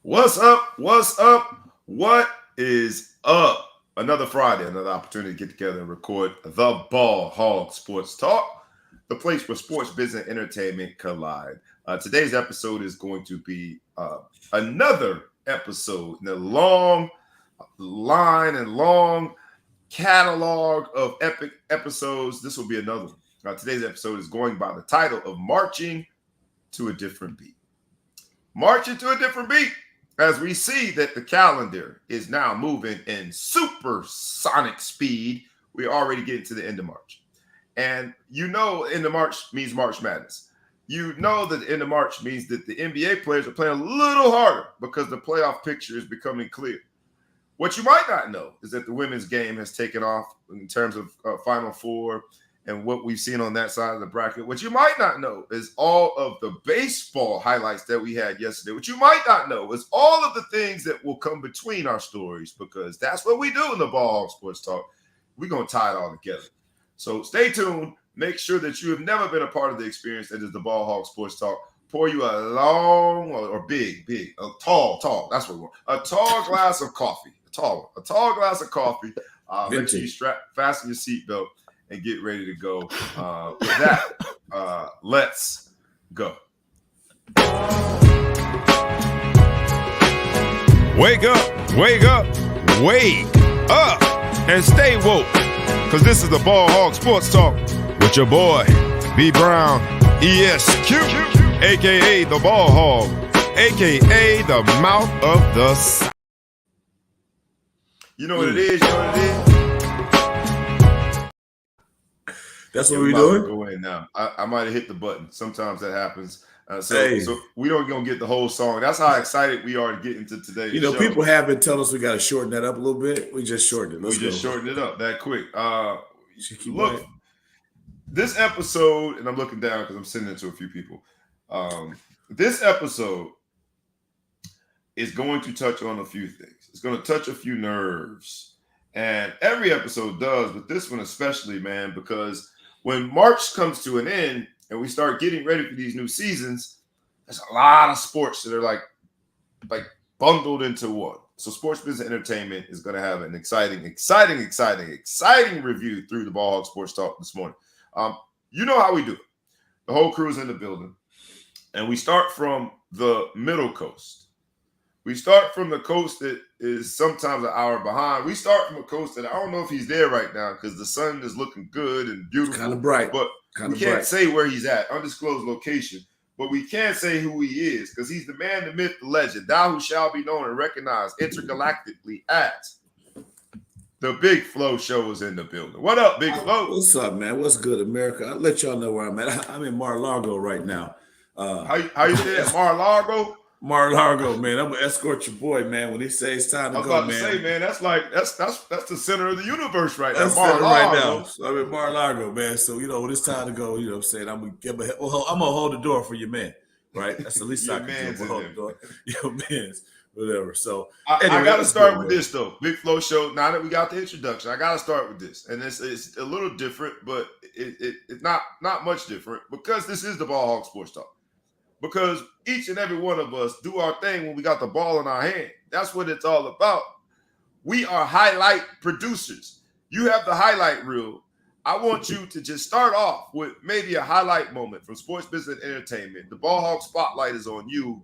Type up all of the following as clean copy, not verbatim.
What's up? What's up? What is up? Another Friday, another opportunity to get together and record the Ball Hog Sports Talk, the place where sports, business, and entertainment collide. Today's episode is going to be another episode in the long line and long catalog of epic episodes. This will be another one. Today's episode is going by the title of Marching to a Different Beat. Marching to a different beat. As we see that the calendar is now moving in supersonic speed, we're already getting to the end of March. And you know, end of March means March Madness. You know that the end of March means that the NBA players are playing a little harder because the playoff picture is becoming clear. What you might not know is that the women's game has taken off in terms of Final Four and what we've seen on that side of the bracket. What you might not know is all of the baseball highlights that we had yesterday. What you might not know is all of the things that will come between our stories, because that's what we do in the Ball Hog Sports Talk. We're going to tie it all together. So stay tuned. Make sure that you have never been a part of the experience that is the Ball Hog Sports Talk. Pour you a long or big, a tall, that's what we want. A tall glass of coffee. A tall glass of coffee. Make sure you fasten your seatbelt and get ready to go. With that, let's go. Wake up, wake up, wake up, and stay woke. Because this is the Ball Hog Sports Talk with your boy, B. Brown, ESQ, a.k.a. the Ball Hog, a.k.a. the Mouth of the South. You know what it is, That's what we're doing. Go in now. I might have hit the button. Sometimes that happens. So we don't gonna get the whole song. That's how excited we are to get into today's show. People have been telling us we got to shorten that up a little bit. We just shortened it. Shortened it up that quick. Look, this episode, and I'm looking down because I'm sending it to a few people. This episode is going to touch on a few things. It's going to touch a few nerves. And every episode does, but this one especially, man, because when March comes to an end and we start getting ready for these new seasons, there's a lot of sports that are like bundled into one. So sports business entertainment is going to have an exciting review through the Ball Hog Sports Talk this morning. You know how we do it. The whole crew is in the building, and we start from the middle coast. We start from the coast that is sometimes an hour behind. We start from a coast that I don't know if he's there right now because the sun is looking good and beautiful. Kind of bright. But we can't say where he's at, undisclosed location. But we can say who he is because he's the man, the myth, the legend, thou who shall be known and recognized intergalactically as the Big Flow Show is in the building. What up, Big Flow? What's up, man? What's good, America? I'll let y'all know where I'm at. I'm in Mar-a-Lago right now. How you say that? Mar-a-Lago? Mar-a-Lago, man. I'm gonna escort your boy, man. When he says it's time to go, man. I was about to say, man, that's the center of the universe right now. That's right now. So I'm in Mar-a-Lago, man. So when it's time to go, you know what I'm saying? I'm gonna hold the door for your man, right? That's the least I can do. Hold the door. Your man's, whatever. So anyway, I gotta start with this though. Big Flow Show. Now that we got the introduction, I gotta start with this, and it's a little different, but it's not much different because this is the Ball Hog Sports Talk. Because each and every one of us do our thing when we got the ball in our hand. That's what it's all about. We are highlight producers. You have the highlight reel. I want you to just start off with maybe a highlight moment from sports business and entertainment. The Ball Hog Spotlight is on you.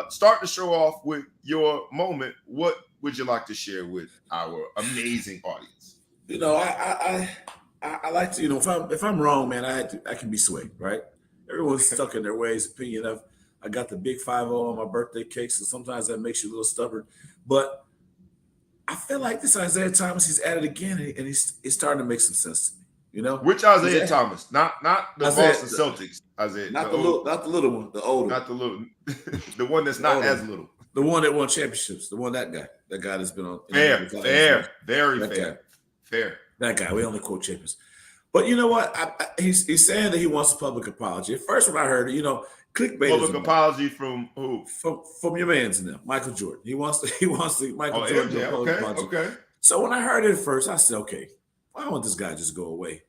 Start the show off with your moment. What would you like to share with our amazing audience? I like to, if I'm wrong, man, I can be swayed, right? Everyone's stuck in their ways, opinion. I got the big 5-0 on my birthday cake, so sometimes that makes you a little stubborn. But I feel like this Isaiah Thomas, he's at it again, and he's starting to make some sense to me. Which Isaiah Thomas? Not the Boston Celtics Isaiah. Not the little one, the older. Not the little, the one that's not as little. The one that won championships. The one that guy that's been on. Fair, very fair. That guy. We only quote champions. But you know what? He's saying that he wants a public apology. At first, when I heard it, clickbait. Public apology from who? From your man's now, Michael Jordan. He wants to Michael Jordan. MJ, okay. So when I heard it at first, I said, okay, why don't this guy just go away?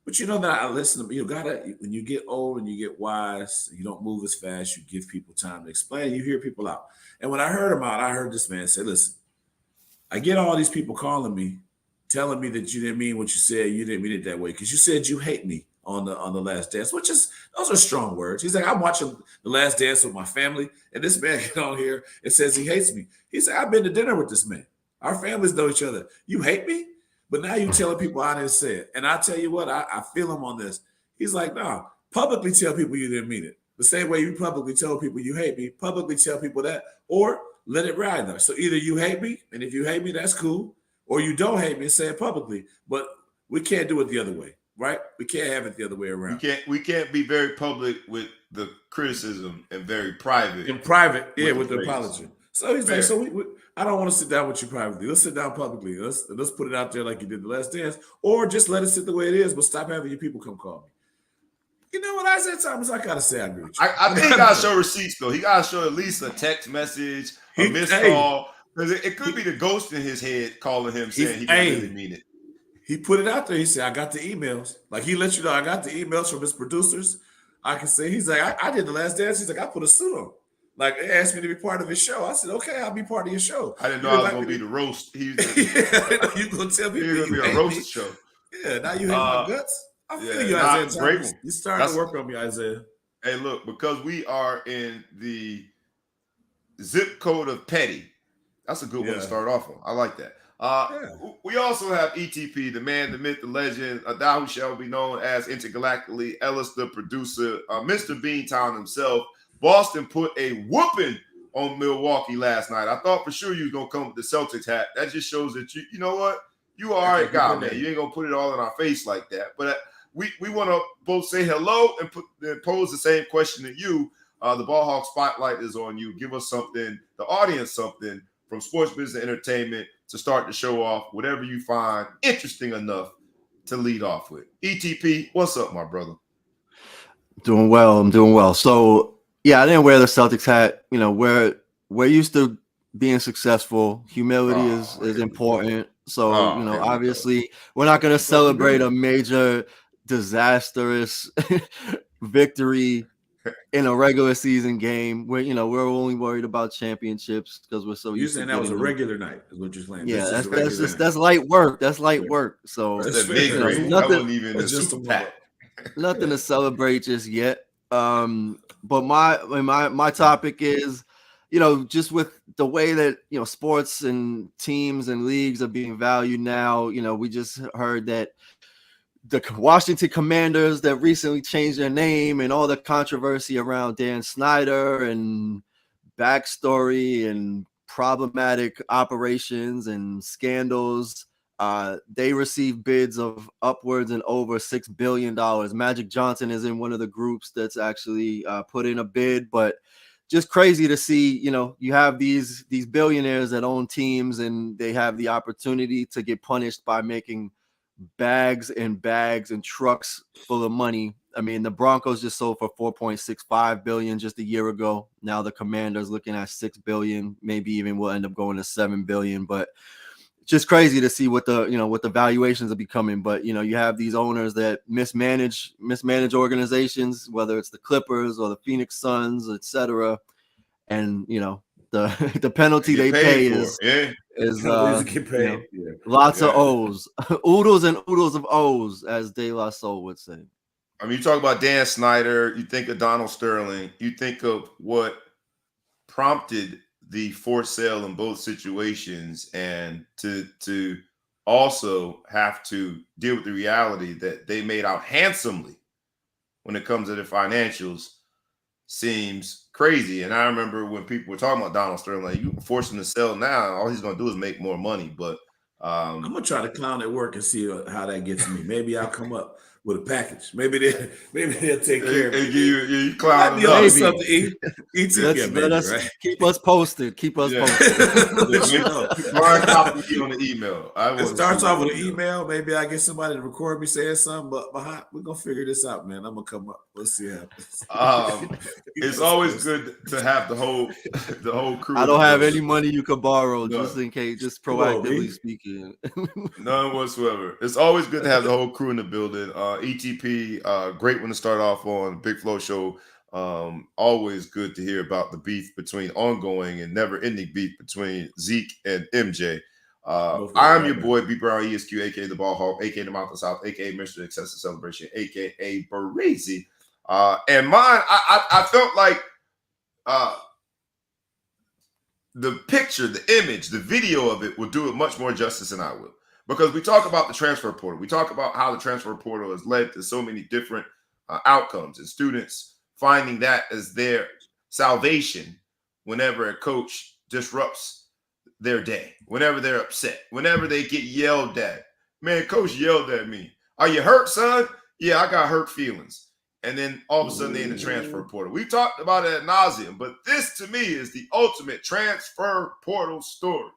But you know that I listen to you gotta when you get old and you get wise, you don't move as fast, you give people time to explain, you hear people out. And when I heard him out, I heard this man say, listen, I get all these people calling me, telling me that you didn't mean what you said, you didn't mean it that way, because you said you hate me on the Last Dance, which is those are strong words. He's like, I'm watching the Last Dance with my family, and this man get on here and says he hates me. He said, I've been to dinner with this man. Our families know each other. You hate me? But now you telling people I didn't say it. And I tell you what, I feel him on this. He's like, no, publicly tell people you didn't mean it. The same way you publicly tell people you hate me, publicly tell people that, or let it ride there. So either you hate me, and if you hate me, that's cool, or you don't hate me and say it publicly. But we can't do it the other way, right? We can't have it the other way around. We can't be very public with the criticism and very private. In private, yeah, with the apology. So he's like, so I don't want to sit down with you privately. Let's sit down publicly. Let's put it out there like you did the Last Dance, or just let it sit the way it is, but stop having your people come call me. You know what, Isaiah Thomas, I gotta say I agree with you. I think he gotta show receipts though. He gotta show at least a text message, a missed call. Because it could be the ghost in his head calling him saying he didn't really mean it. He put it out there. He said, I got the emails. Like he let you know I got the emails from his producers. I can say he's like, I did the Last Dance. He's like, I put a suit on. Like they asked me to be part of his show. I said, okay, I'll be part of your show. I didn't know I was gonna be the roast. You gonna tell me you're gonna be a roast show. Yeah, now you hate my guts. I'm feeling you, Isaiah Thomas. You starting to work on me, Isaiah. Hey, look, because we are in the zip code of petty. That's a good one to start off on. I like that. We also have ETP, the man, the myth, the legend, thou who shall be known as intergalactically, Ellis, the producer, Mr. Beantown himself. Boston put a whooping on Milwaukee last night. I thought for sure you was going to come with the Celtics hat. That just shows that you know what? You are all right guy, man. You ain't going to put it all in our face like that. But we want to both say hello and pose the same question to you. The Ball Hawk Spotlight is on you. Give us something, the audience something from sports business entertainment to start the show off, whatever you find interesting enough to lead off with. ETP, what's up, my brother? Doing well. I'm doing well. So, yeah, I didn't wear the Celtics hat. You know, we're used to being successful. Humility is important. So, obviously, we're not going to celebrate a major disastrous victory in a regular season game where, we're only worried about championships because we're so used to. You're saying that was a regular night is what you're saying. Yeah, that's light work. That's light work. So nothing to celebrate just yet. But my topic is, just with the way that, sports and teams and leagues are being valued now, we just heard that the Washington Commanders that recently changed their name and all the controversy around Dan Snyder and backstory and problematic operations and scandals, they received bids of upwards and over $6 billion. Magic Johnson is in one of the groups that's actually put in a bid, but just crazy to see, you have these billionaires that own teams and they have the opportunity to get punished by making bags and trucks full of money. I mean, the Broncos just sold for $4.65 billion just a year ago. Now the Commanders looking at $6 billion, maybe even will end up going to $7 billion. But just crazy to see what the valuations are becoming. But you have these owners that mismanage organizations, whether it's the Clippers or the Phoenix Suns, etc. And the penalty they pay is lots of O's, oodles and oodles of O's, as De La Soul would say. I mean, you talk about Dan Snyder, you think of Donald Sterling, you think of what prompted the forced sale in both situations, and to also have to deal with the reality that they made out handsomely when it comes to the financials seems crazy. And I remember when people were talking about Donald Sterling, like, you force him to sell now, all he's going to do is make more money. But I'm going to try to clown at work and see how that gets me. Maybe I'll come up with a package. Maybe they'll take care of it. You clown something. Right? Keep us posted. Copy on the email. It starts off with an email. Maybe I get somebody to record me saying something, but we're gonna figure this out, man. I'm gonna come up. Let's see how happens. It's always good to have the whole crew. I don't have any money you could borrow, just in case, just proactively speaking. None whatsoever. It's always good to have the whole crew in the building. ETP, great one to start off on. Big Flow Show. Always good to hear about the beef between ongoing and never-ending beef between Zeke and MJ. I'm your boy, B Brown ESQ, aka the Ball Hawk, aka the Mountain South, aka Mr. Excessive Celebration, aka Barazy. And mine, I felt like the picture, the image, the video of it will do it much more justice than I will. Because we talk about the transfer portal. We talk about how the transfer portal has led to so many different outcomes and students finding that as their salvation whenever a coach disrupts their day, whenever they're upset, whenever they get yelled at. Man, coach yelled at me. Are you hurt, son? Yeah, I got hurt feelings. And then all of a sudden they're in the transfer portal. We talked about it ad nauseum, but this to me is the ultimate transfer portal story.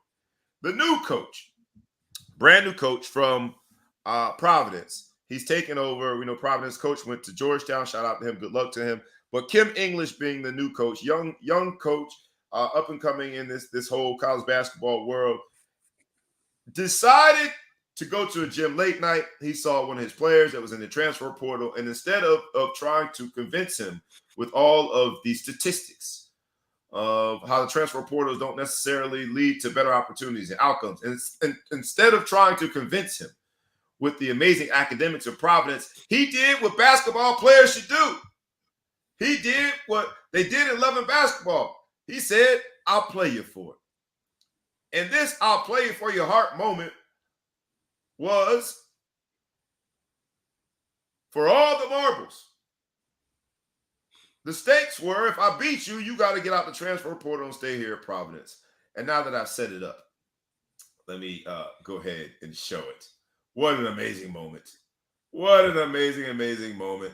The new coach, brand new coach from Providence. He's taken over. We know Providence coach went to Georgetown. Shout out to him. Good luck to him. But Kim English being the new coach, young coach, up and coming in this whole college basketball world, decided to go to a gym late night. He saw one of his players that was in the transfer portal, and instead of trying to convince him with all of the statistics of how the transfer portals don't necessarily lead to better opportunities and outcomes, and instead of trying to convince him with the amazing academics of Providence, he did what basketball players should do. He did what they did in Love and Basketball. He said, I'll play you for it. And this I'll play you for your heart moment was for all the marbles. The stakes were, if I beat you, you got to get out the transfer portal and stay here at Providence. And now that I've set it up, let me go ahead and show it. What an amazing moment. What an amazing, amazing moment.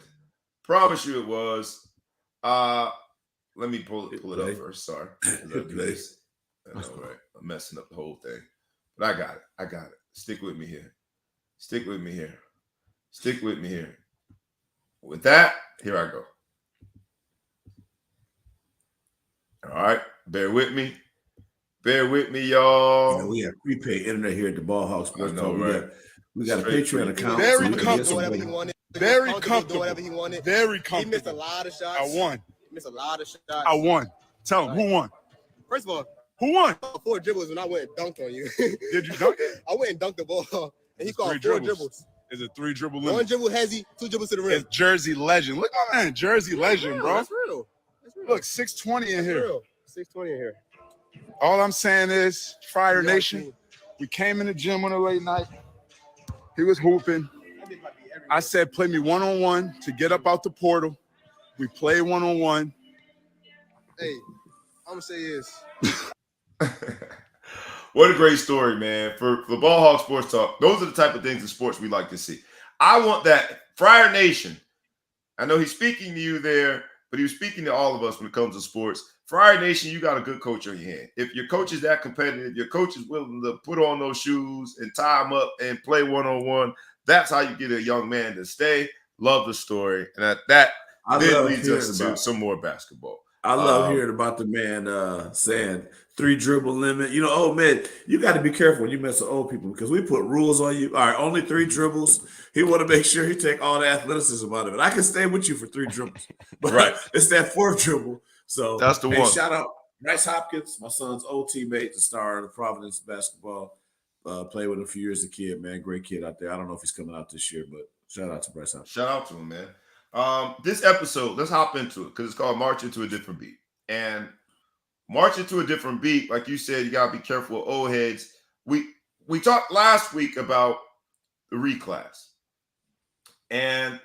Promise you it was. Let me pull it up first. Sorry. I know, right? I'm messing up the whole thing. But I got it. Stick with me here. Stick with me here. Stick with me here. With that, here I go. All right. Bear with me. Bear with me, y'all. You know, we have prepaid internet here at the Ball Hawk Sports Talk. Right? We got a Patreon account. Very so comfortable. Whatever he wanted. Very comfortable. Whatever he wanted. Very comfortable. He missed a lot of shots. I won. He missed a lot of shots. I won. Tell him, who won? First of all, who won? 4 dribbles when I went and dunked on you. Did you dunk it? I went and dunked the ball, and he called 4 dribbles. It's a 3 dribble limit. 1 dribble hezzy, 2 dribbles to the rim. It's Jersey legend. Look at that, Jersey legend, bro. That's real. That's real. Look, 620 in here. Real. 620 in here. All I'm saying is, Fire Nation, we came in the gym on a late night. He was hooping. I said, play me one-on-one to get up out the portal. We played one-on-one. Hey, I'm going to say this. What a great story, man. For Ball Hawk Sports Talk, those are the type of things in sports we like to see. I want that. Friar Nation, I know he's speaking to you there, but he was speaking to all of us when it comes to sports. Friar Nation, you got a good coach on your hand. If your coach is that competitive, your coach is willing to put on those shoes and tie them up and play one-on-one, that's how you get a young man to stay. Love the story. And that then leads us to some more basketball. I love hearing about the man saying 3 dribble limit. You know, oh man, you got to be careful when you mess with old people because we put rules on you. All right, only 3 dribbles. He want to make sure he take all the athleticism out of it. I can stay with you for 3 dribbles, but right. It's that 4th dribble. So that's the one. Shout out Bryce Hopkins, my son's old teammate, the star of the Providence basketball. Played with him a few years as a kid, man. Great kid out there. I don't know if he's coming out this year, but shout out to Bryce Hopkins. Shout out to him, man. This episode, let's hop into it because it's called Marching to a Different Beat. And marching to a different beat, like you said, you gotta be careful of old heads. We talked last week about the reclass, and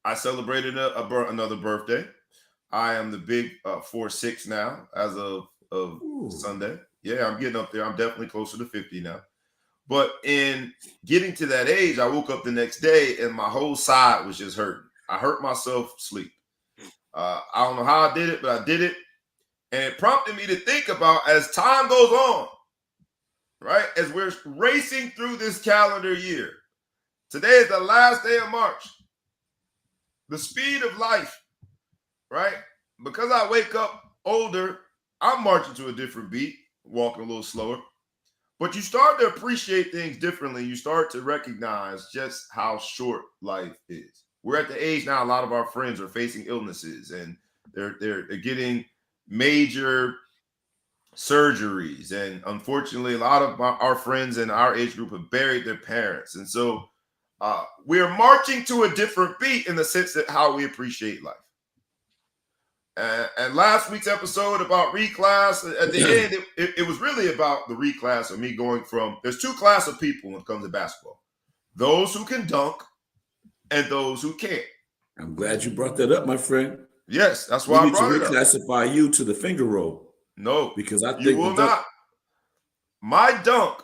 I celebrated another birthday. I am the big 4'6" now as of Sunday. Yeah, I'm getting up there. I'm definitely closer to 50 now. But in getting to that age, I woke up the next day and my whole side was just hurting. I hurt myself sleep. I don't know how I did it, but I did it. And it prompted me to think about, as time goes on, right, as we're racing through this calendar year, today is the last day of March. The speed of life, right? Because I wake up older, I'm marching to a different beat, walking a little slower. But you start to appreciate things differently. You start to recognize just how short life is. We're at the age now, a lot of our friends are facing illnesses and they're getting major surgeries. And unfortunately, a lot of our friends in our age group have buried their parents. And so we're marching to a different beat in the sense that how we appreciate life. And last week's episode about reclass, at the end, it was really about the reclass of me going from, there's two classes of people when it comes to basketball. Those who can dunk and those who can't. I'm glad you brought that up, my friend. Yes, that's why I brought it up. We need to reclassify you to the finger roll. No, because I think you will not. My dunk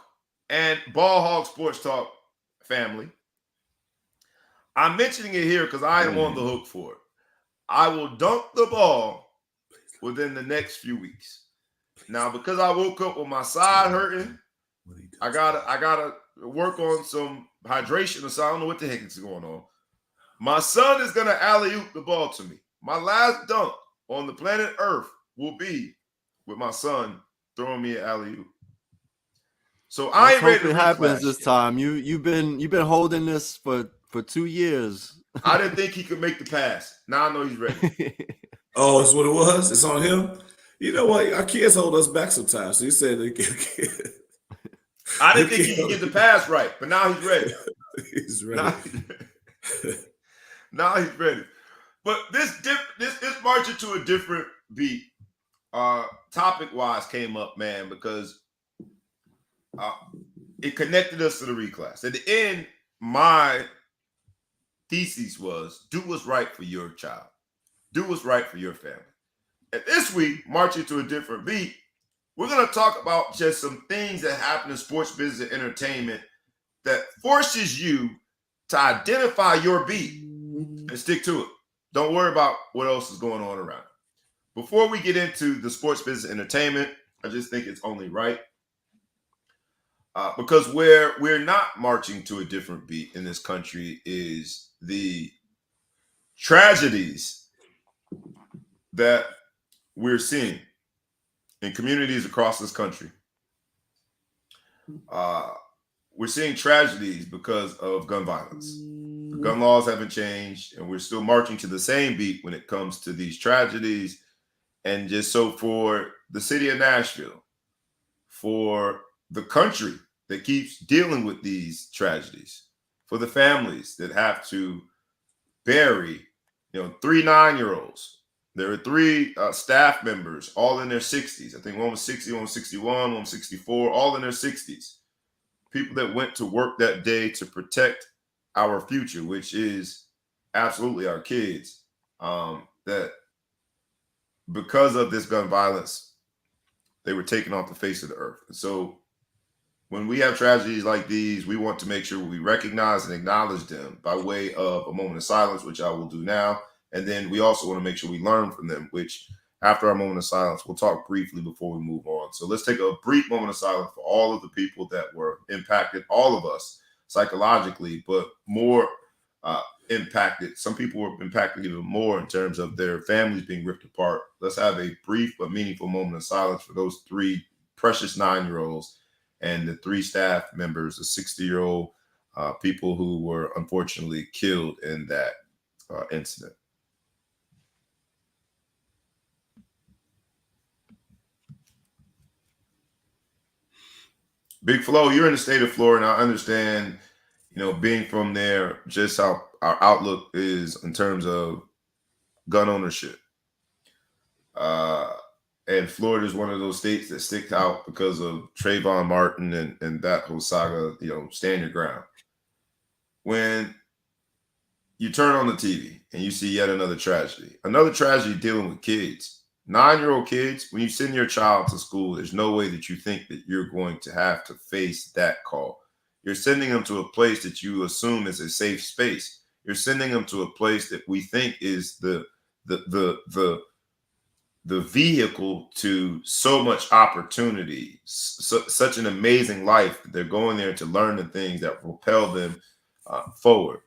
and Ball Hog Sports Talk family, I'm mentioning it here because I am on the hook for it. I will dunk the ball within the next few weeks. Now, because I woke up with my side hurting, I gotta work on some hydration or something. I don't know what the heck is going on. My son is gonna alley-oop the ball to me. My last dunk on the planet Earth will be with my son throwing me an alley-oop. So I ain't ready to it happens this time. You've been holding this for 2 years. I didn't think he could make the pass. Now I know he's ready. Oh, that's what it was? It's on him? You know what? Our kids hold us back sometimes. So you said I didn't think he could get the pass right, but now he's ready. He's ready. Now he's ready. But this marching to a different beat, topic-wise came up, man, because it connected us to the reclass. At the end, my thesis was do what's right for your child. Do what's right for your family. And this week, marching to a different beat, we're going to talk about just some things that happen in sports business and entertainment that forces you to identify your beat and stick to it. Don't worry about what else is going on around. Before we get into the sports business and entertainment, I just think it's only right. Because where we're not marching to a different beat in this country is the tragedies that we're seeing in communities across this country. We're seeing tragedies because of gun violence. The gun laws haven't changed, and we're still marching to the same beat when it comes to these tragedies. And just so for the city of Nashville, for the country that keeps dealing with these tragedies, for the families that have to bury, 3 9-year-olds. There were 3 staff members, all in their 60s. I think one was 60, one was 61, one was 64, all in their 60s. People that went to work that day to protect our future, which is absolutely our kids, that because of this gun violence, they were taken off the face of the earth. And so when we have tragedies like these, we want to make sure we recognize and acknowledge them by way of a moment of silence, which I will do now. And then we also want to make sure we learn from them, which after our moment of silence, we'll talk briefly before we move on. So let's take a brief moment of silence for all of the people that were impacted, all of us psychologically, but more impacted. Some people were impacted even more in terms of their families being ripped apart. Let's have a brief but meaningful moment of silence for those 3 precious 9-year-olds and the 3 staff members, the 60-year-old people who were unfortunately killed in that incident. Big Flo, you're in the state of Florida, and I understand, being from there, just how our outlook is in terms of gun ownership. And Florida is one of those states that stick out because of Trayvon Martin and that whole saga, stand your ground. When you turn on the TV and you see yet another tragedy dealing with kids, 9-year-old kids, when you send your child to school, there's no way that you think that you're going to have to face that call. You're sending them to a place that you assume is a safe space. You're sending them to a place that we think is the vehicle to so much opportunity, such an amazing life. They're going there to learn the things that propel them forward.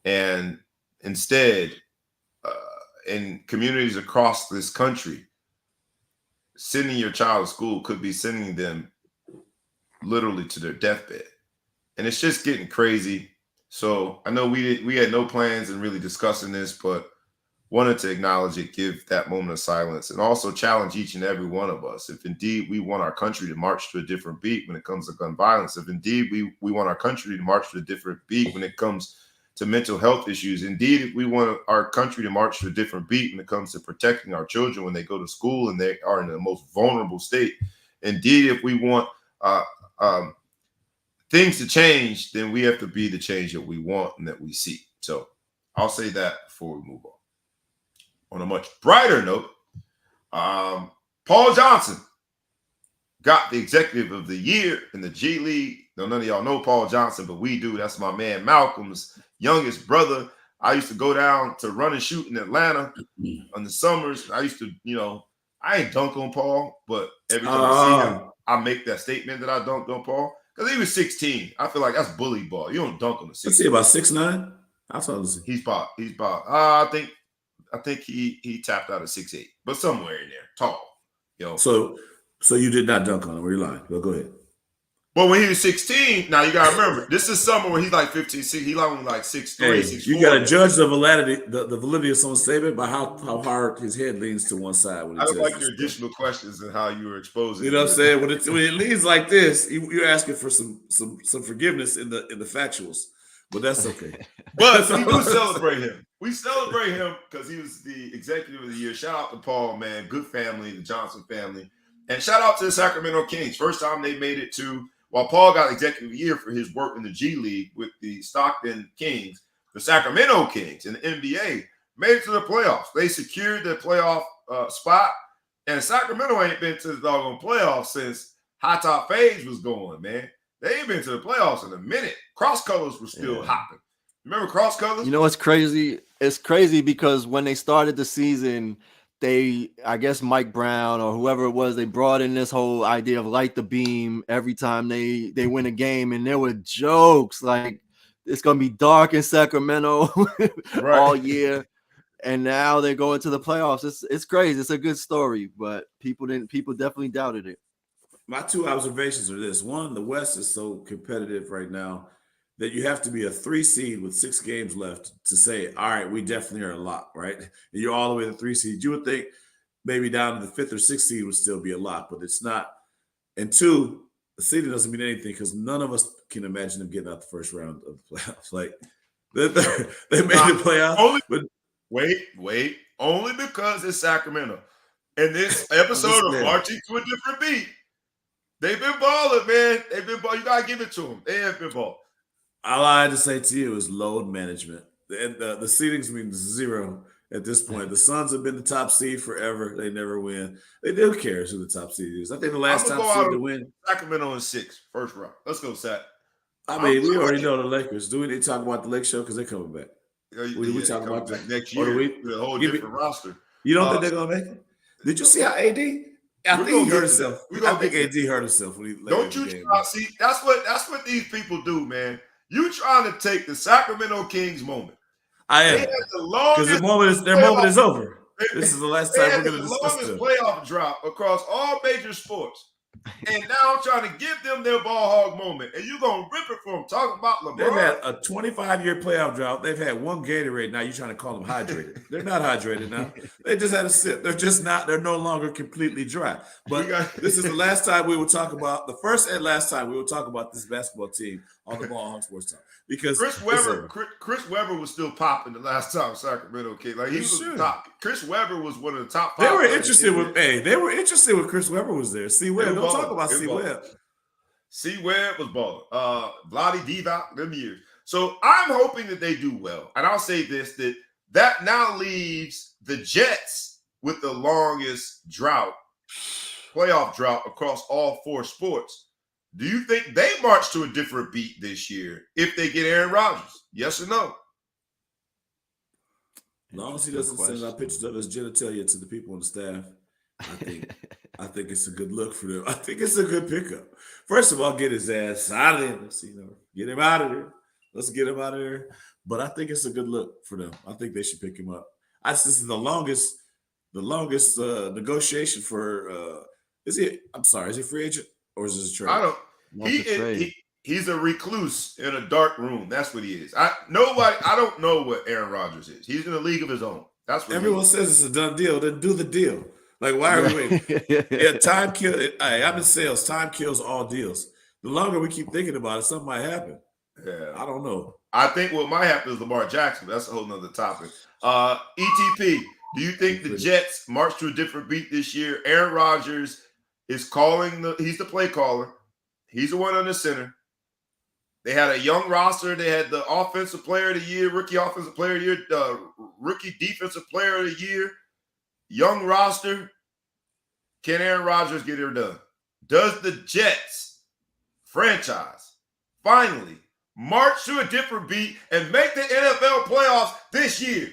And instead, in communities across this country, sending your child to school could be sending them literally to their deathbed. And it's just getting crazy. So I know we had no plans in really discussing this, but wanted to acknowledge it, give that moment of silence, and also challenge each and every one of us. If indeed we want our country to march to a different beat when it comes to gun violence, if indeed we want our country to march to a different beat when it comes to mental health issues, indeed if we want our country to march to a different beat when it comes to protecting our children when they go to school and they are in the most vulnerable state, indeed if we want things to change, then we have to be the change that we want and that we see. So I'll say that before we move on. On a much brighter note, Paul Johnson got the Executive of the Year in the G League. Now, none of y'all know Paul Johnson, but we do. That's my man Malcolm's youngest brother. I used to go down to run and shoot in Atlanta in the summers. I used to, I ain't dunk on Paul, but every time I see him, I make that statement that I dunked on Paul. Because he was 16. I feel like that's bully ball. You don't dunk on the 16. Let's see, about 6'9"? I thought it was. He's about. I think he tapped out at 6'8", but somewhere in there, tall. So you did not dunk on him. You're lying. Well, go ahead. But when he was 16, now you gotta remember, this is summer when he's like 15, 16, he's only like 6'3", 6'4". You gotta judge the validity of someone's statement by how hard his head leans to one side. When I would like your additional questions and how you were exposing. You know what I'm saying? When it leans like this, you're asking for some forgiveness in the factuals. But that's okay. But we do celebrate him. We celebrate him because he was the Executive of the Year. Shout out to Paul, man. Good family, the Johnson family. And shout out to the Sacramento Kings. First time they made it to, while Paul got Executive of the Year for his work in the G League with the Stockton Kings, the Sacramento Kings in the NBA made it to the playoffs. They secured their playoff spot. And Sacramento ain't been to the doggone playoffs since High Top Phase was going, man. They ain't been to the playoffs in a minute. Cross colors were still hopping. Remember cross colors? You know what's crazy? It's crazy because when they started the season, I guess Mike Brown or whoever it was, they brought in this whole idea of light the beam every time they win a game. And there were jokes like it's going to be dark in Sacramento all year. And now they're going to the playoffs. It's crazy. It's a good story, but people definitely doubted it. My two observations are this. One, the West is so competitive right now that you have to be a 3 seed with 6 games left to say, all right, we definitely are a lock, right? And you're all the way to 3 seed. You would think maybe down to the 5th or 6th seed would still be a lock, but it's not. And two, the seeding doesn't mean anything because none of us can imagine them getting out the first round of the playoffs. Like they made the playoffs. Wait. Only because it's Sacramento. And this episode of Marching to a Different Beat, they've been balling, man. They've been balling. You got to give it to them. They have been balling. All I had to say to you is load management. The seedings mean 0 at this point. The Suns have been the top seed forever. They never win. They do care who the top seed is. I think the last top seed to win. Sacramento in 6, first round. Let's go, Sac. I mean, we already know the Lakers. Do we need to talk about the Lake Show? Because they're coming back. We talk about that next year with a whole different roster. You don't think they're going to make it? Did you see how AD? I think he hurt himself. I think AD hurt himself when he don't you try, see, that's what these people do, man. You trying to take the Sacramento Kings moment. I am. Because their moment is over. This is the last time we're going to discuss the longest playoff drop across all major sports. And now I'm trying to give them their ball hog moment. And you're going to rip it from them. Talking about LeBron. They've had a 25-year playoff drought. They've had one Gatorade. Now you're trying to call them hydrated. They're not hydrated now. They just had a sip. They're no longer completely dry. But this is the last time we will talk about, the first and last time we will talk about this basketball team on the Ball Hog Sports Talk. Because Chris Webber was still popping the last time Sacramento came. Like he was top. Chris Webber was one of the top. They were interested with Chris Webber was there. C Webb, don't talk about C Webb. C Webb was balling. Vlade Divac, them years. So I'm hoping that they do well. And I'll say this: that now leaves the Jets with the longest playoff drought across all 4 sports. Do you think they march to a different beat this year if they get Aaron Rodgers? Yes or no? As long as he doesn't send out pictures of his genitalia to the people on the staff, I think it's a good look for them. I think it's a good pickup. First of all, get his ass out of there. Get him out of there. Let's get him out of there. But I think it's a good look for them. I think they should pick him up. This is the longest negotiation for. Is he free agent or is this a trade? Not the trade. He's a recluse in a dark room. That's what he is. I don't know what Aaron Rodgers is. He's in a league of his own. That's what Everyone says it's a done deal. Then do the deal. Like, why are we waiting? Yeah, time kills. I'm in sales. Time kills all deals. The longer we keep thinking about it, something might happen. Yeah. I don't know. I think what might happen is Lamar Jackson. That's a whole nother topic. ETP, do you think the Jets march to a different beat this year? Aaron Rodgers is he's the play caller. He's the one on the center. They had a young roster. They had the offensive player of the year, rookie offensive player of the year, rookie defensive player of the year, young roster. Can Aaron Rodgers get it done? Does the Jets franchise finally march to a different beat and make the NFL playoffs this year?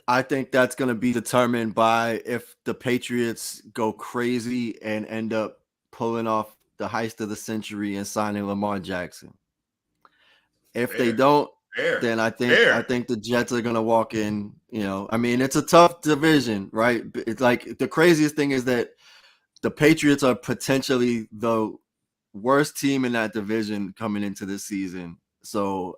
I think that's going to be determined by if the Patriots go crazy and end up pulling off the heist of the century and signing Lamar Jackson. If they don't, then I think the Jets are going to walk in. I mean, it's a tough division, right? It's like the craziest thing is that the Patriots are potentially the worst team in that division coming into this season. So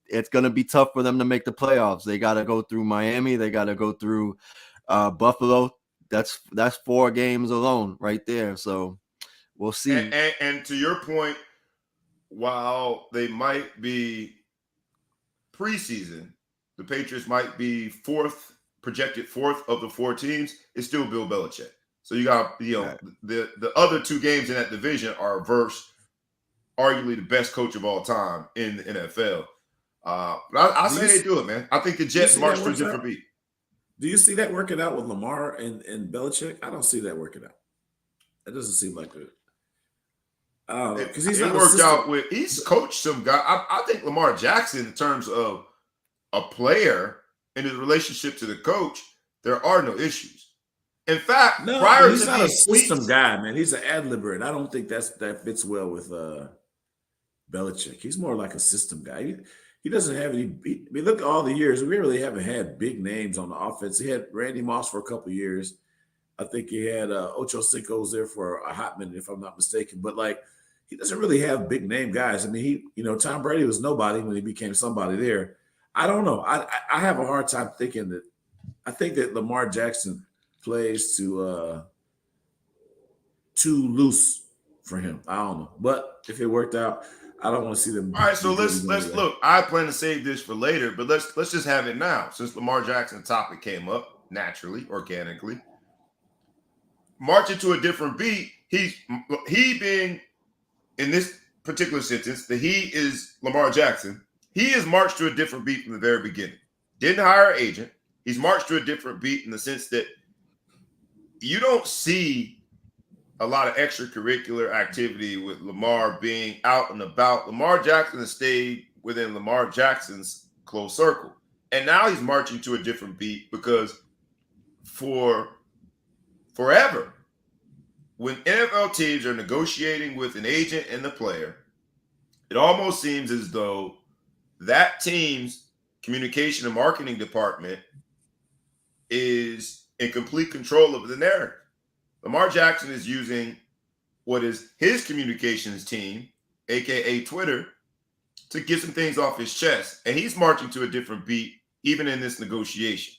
it's going to be tough for them to make the playoffs. They got to go through Miami. They got to go through Buffalo. That's 4 games alone right there. So we'll see. And to your point, while they might be preseason, the Patriots might be projected fourth of the 4 teams. It's still Bill Belichick. So you got the other 2 games in that division are versus arguably the best coach of all time in the NFL. But I say they do it, man. I think the Jets march to a different beat. Do you see that working out with Lamar and Belichick? I don't see that working out. It doesn't seem like it. Because he's not worked out with. He's coached some guy. I think Lamar Jackson, in terms of a player and his relationship to the coach, there are no issues. In fact, he's not a system guy, man. He's an ad-libber, and I don't think that fits well with Belichick. He's more like a system guy. He doesn't have any. Look at all the years. We really haven't had big names on the offense. He had Randy Moss for a couple of years. I think he had Ocho Cinco's there for a hot minute, if I'm not mistaken. But he doesn't really have big name guys. I mean, Tom Brady was nobody when he became somebody there. I don't know. I have a hard time thinking that. I think that Lamar Jackson plays too loose for him. I don't know. But if it worked out, I don't want to see them. All right, so let's look. I plan to save this for later, but let's just have it now. Since Lamar Jackson topic came up naturally, organically, marching to a different beat. He being in this particular sentence, that he is Lamar Jackson. He has marched to a different beat from the very beginning. Didn't hire an agent. He's marched to a different beat in the sense that you don't see a lot of extracurricular activity with Lamar being out and about. Lamar Jackson has stayed within Lamar Jackson's close circle. And now he's marching to a different beat because for forever, when NFL teams are negotiating with an agent and the player, it almost seems as though that team's communication and marketing department is in complete control of the narrative. Lamar Jackson is using what is his communications team, aka Twitter, to get some things off his chest. And he's marching to a different beat, even in this negotiation.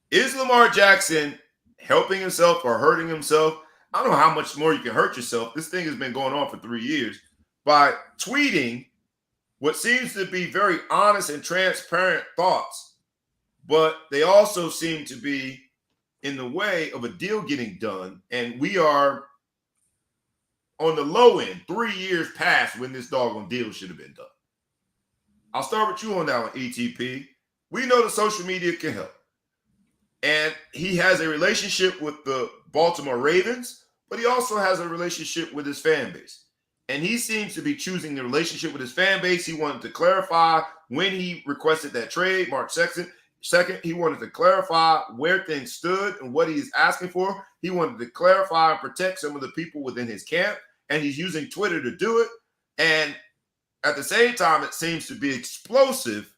Is Lamar Jackson helping himself or hurting himself? I don't know how much more you can hurt yourself. This thing has been going on for 3 years by tweeting what seems to be very honest and transparent thoughts, but they also seem to be in the way of a deal getting done. And we are on the low end, 3 years past when this doggone deal should have been done. I'll start with you on that one, ETP. We know that social media can help. And he has a relationship with the Baltimore Ravens, but he also has a relationship with his fan base. And he seems to be choosing the relationship with his fan base. He wanted to clarify when he requested that trade, March 2nd. He wanted to clarify where things stood and what he's asking for. He wanted to clarify and protect some of the people within his camp. And he's using Twitter to do it. And at the same time, it seems to be explosive.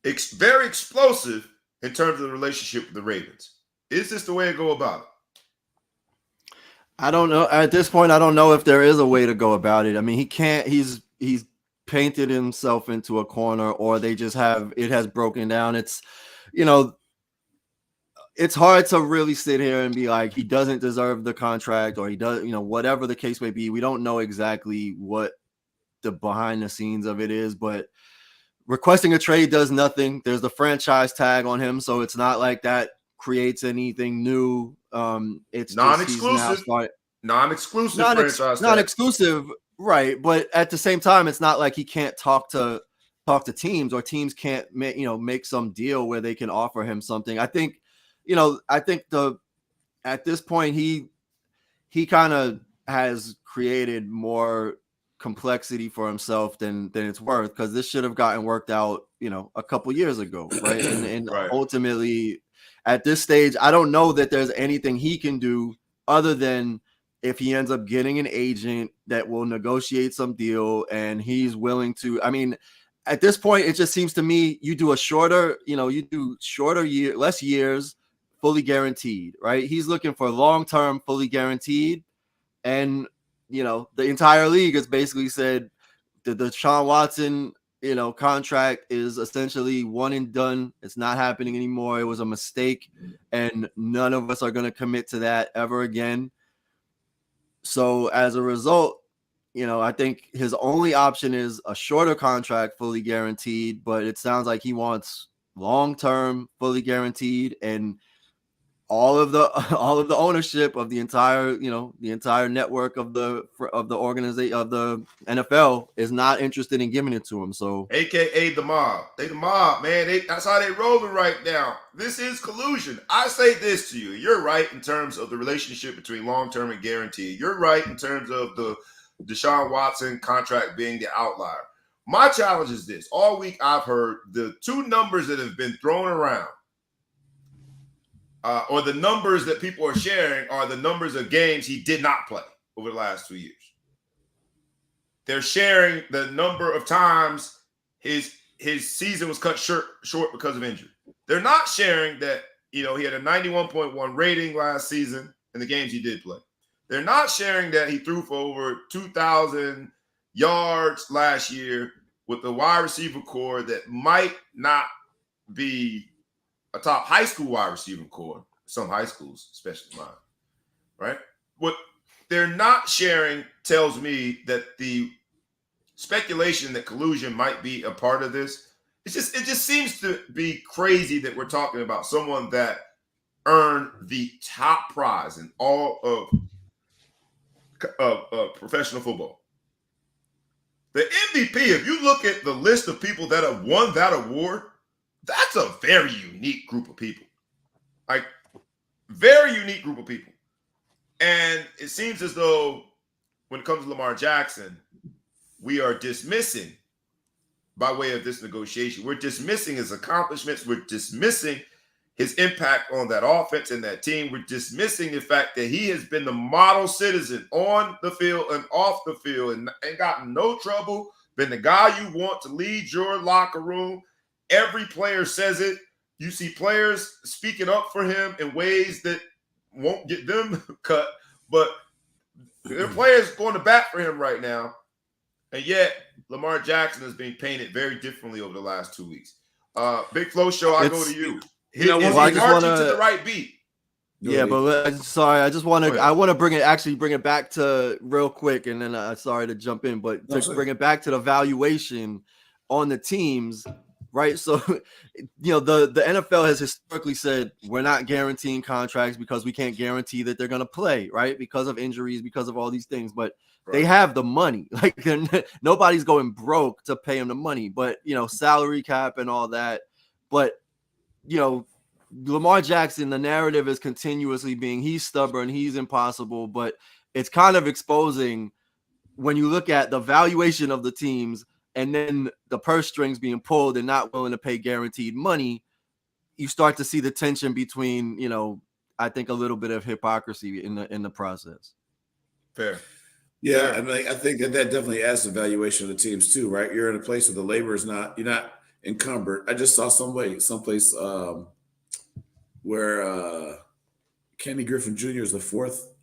It's very explosive in terms of the relationship with the Ravens. Is this the way to go about it? I don't know. At this point, I don't know if there is a way to go about it. I mean, he can't. He's painted himself into a corner, or they just have it has broken down. It's, you know, it's hard to really sit here and be like he doesn't deserve the contract, or he does, you know, whatever the case may be. We don't know exactly what the behind the scenes of it is, but requesting a trade does nothing. There's the franchise tag on him, so it's not like that creates anything new. It's Non-exclusive. just Non-exclusive franchise tag. non-exclusive, right? But at the same time, it's not like he can't talk to teams, or teams can't make some deal where they can offer him something. I think at this point he kind of has created more complexity for himself than it's worth, because this should have gotten worked out, a couple years ago, right? And Right. Ultimately, at this stage, I don't know that there's anything he can do other than if he ends up getting an agent that will negotiate some deal and he's willing to. I mean, at this point, it just seems to me you do less years, fully guaranteed, right? He's looking for long-term, fully guaranteed. And, the entire league has basically said that the Deshaun Watson, contract is essentially one and done. It's not happening anymore. It was a mistake, and none of us are going to commit to that ever again. So as a result, I think his only option is a shorter contract, fully guaranteed, but it sounds like he wants long-term, fully guaranteed, and all of the ownership of the entire network of the organization of the NFL is not interested in giving it to him. So, AKA the mob. They the mob, man. That's how they rolling right now. This is collusion. I say this to you. You're right in terms of the relationship between long-term and guaranteed. You're right in terms of the Deshaun Watson contract being the outlier. My challenge is this. All week I've heard the two numbers that have been thrown around, or the numbers that people are sharing, are the numbers of games he did not play over the last 2 years. They're sharing the number of times his season was cut short because of injury. They're not sharing that, he had a 91.1 rating last season in the games he did play. They're not sharing that he threw for over 2,000 yards last year with the wide receiver core that might not be a top high school wide receiver core, some high schools, especially mine, right? What they're not sharing tells me that the speculation that collusion might be a part of this, it just seems to be crazy that we're talking about someone that earned the top prize in all of professional football. The MVP, if you look at the list of people that have won that award, that's a very unique group of people. Like, very unique group of people. And it seems as though when it comes to Lamar Jackson, we are dismissing, by way of this negotiation, we're dismissing his accomplishments. We're dismissing his impact on that offense and that team. We're dismissing the fact that he has been the model citizen on the field and off the field and ain't gotten no trouble, been the guy you want to lead your locker room. Every player says it. You see players speaking up for him in ways that won't get them cut, but there are players going to bat for him right now. And yet, Lamar Jackson is being painted very differently over the last 2 weeks. Big Flow Show, I go to you. Is Marchin to the right beat? Yeah, but sorry, I just want to bring it back to real quick, and then sorry to jump in, but to bring it back to the valuation on the teams, right? So, the NFL has historically said we're not guaranteeing contracts because we can't guarantee that they're going to play, right? Because of injuries, because of all these things, but they have the money. Like, nobody's going broke to pay them the money, but salary cap and all that. But Lamar Jackson, the narrative is continuously being he's stubborn, he's impossible, but it's kind of exposing when you look at the valuation of the teams and then the purse strings being pulled and not willing to pay guaranteed money. You start to see the tension between, I think a little bit of hypocrisy in the process. Fair. Yeah, I mean, I think that definitely adds the valuation of the teams too, right? You're in a place where the labor is you're not encumbered. I just saw someplace where Kenny Griffin Jr. is the fourth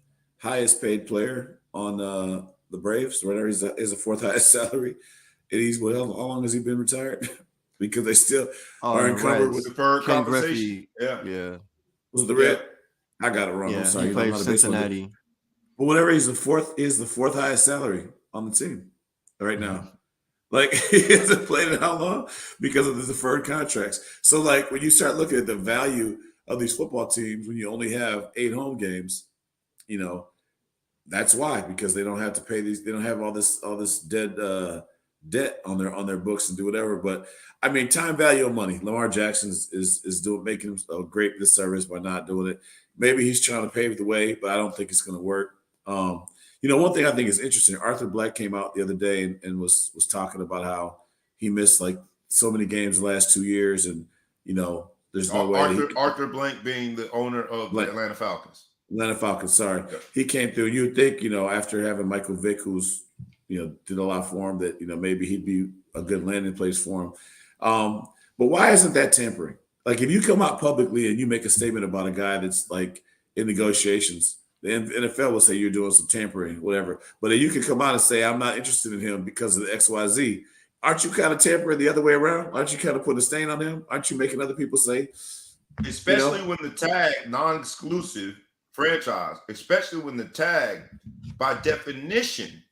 highest paid player on the Braves. Right now, he's the fourth highest salary. And he's how long has he been retired? Because they still are the encumbered Reds. with Deferred Ken compensation. Griffey. Yeah. was it the Red? I got it wrong. I'm Yeah, sorry. he I'm played not for a baseball guy. Cincinnati. But whatever, he's the fourth highest salary on the team right now. Like he hasn't played in how long? Because of the deferred contracts. So like when you start looking at the value of these football teams, when you only have 8 home games, that's why, because they don't have to pay these, they don't have all this debt on their books and do whatever. But I mean, time value of money. Lamar Jackson is doing making him a great disservice by not doing it. Maybe he's trying to pave the way, but I don't think it's going to work. One thing I think is interesting. Arthur Black came out the other day and was talking about how he missed like so many games the last 2 years, and there's no way. Arthur Blank being the owner of the Atlanta Falcons. Atlanta Falcons, sorry. Yeah. He came through. You'd think, after having Michael Vick, who's, did a lot for him, that, maybe he'd be a good landing place for him. But why isn't that tampering? Like, if you come out publicly and you make a statement about a guy that's like in negotiations, the NFL will say you're doing some tampering, whatever. But if you can come out and say, I'm not interested in him because of the XYZ, aren't you kind of tampering the other way around? Aren't you kind of putting a stain on him? Aren't you making other people say? Especially when the tag, non-exclusive franchise, especially when the tag, by definition,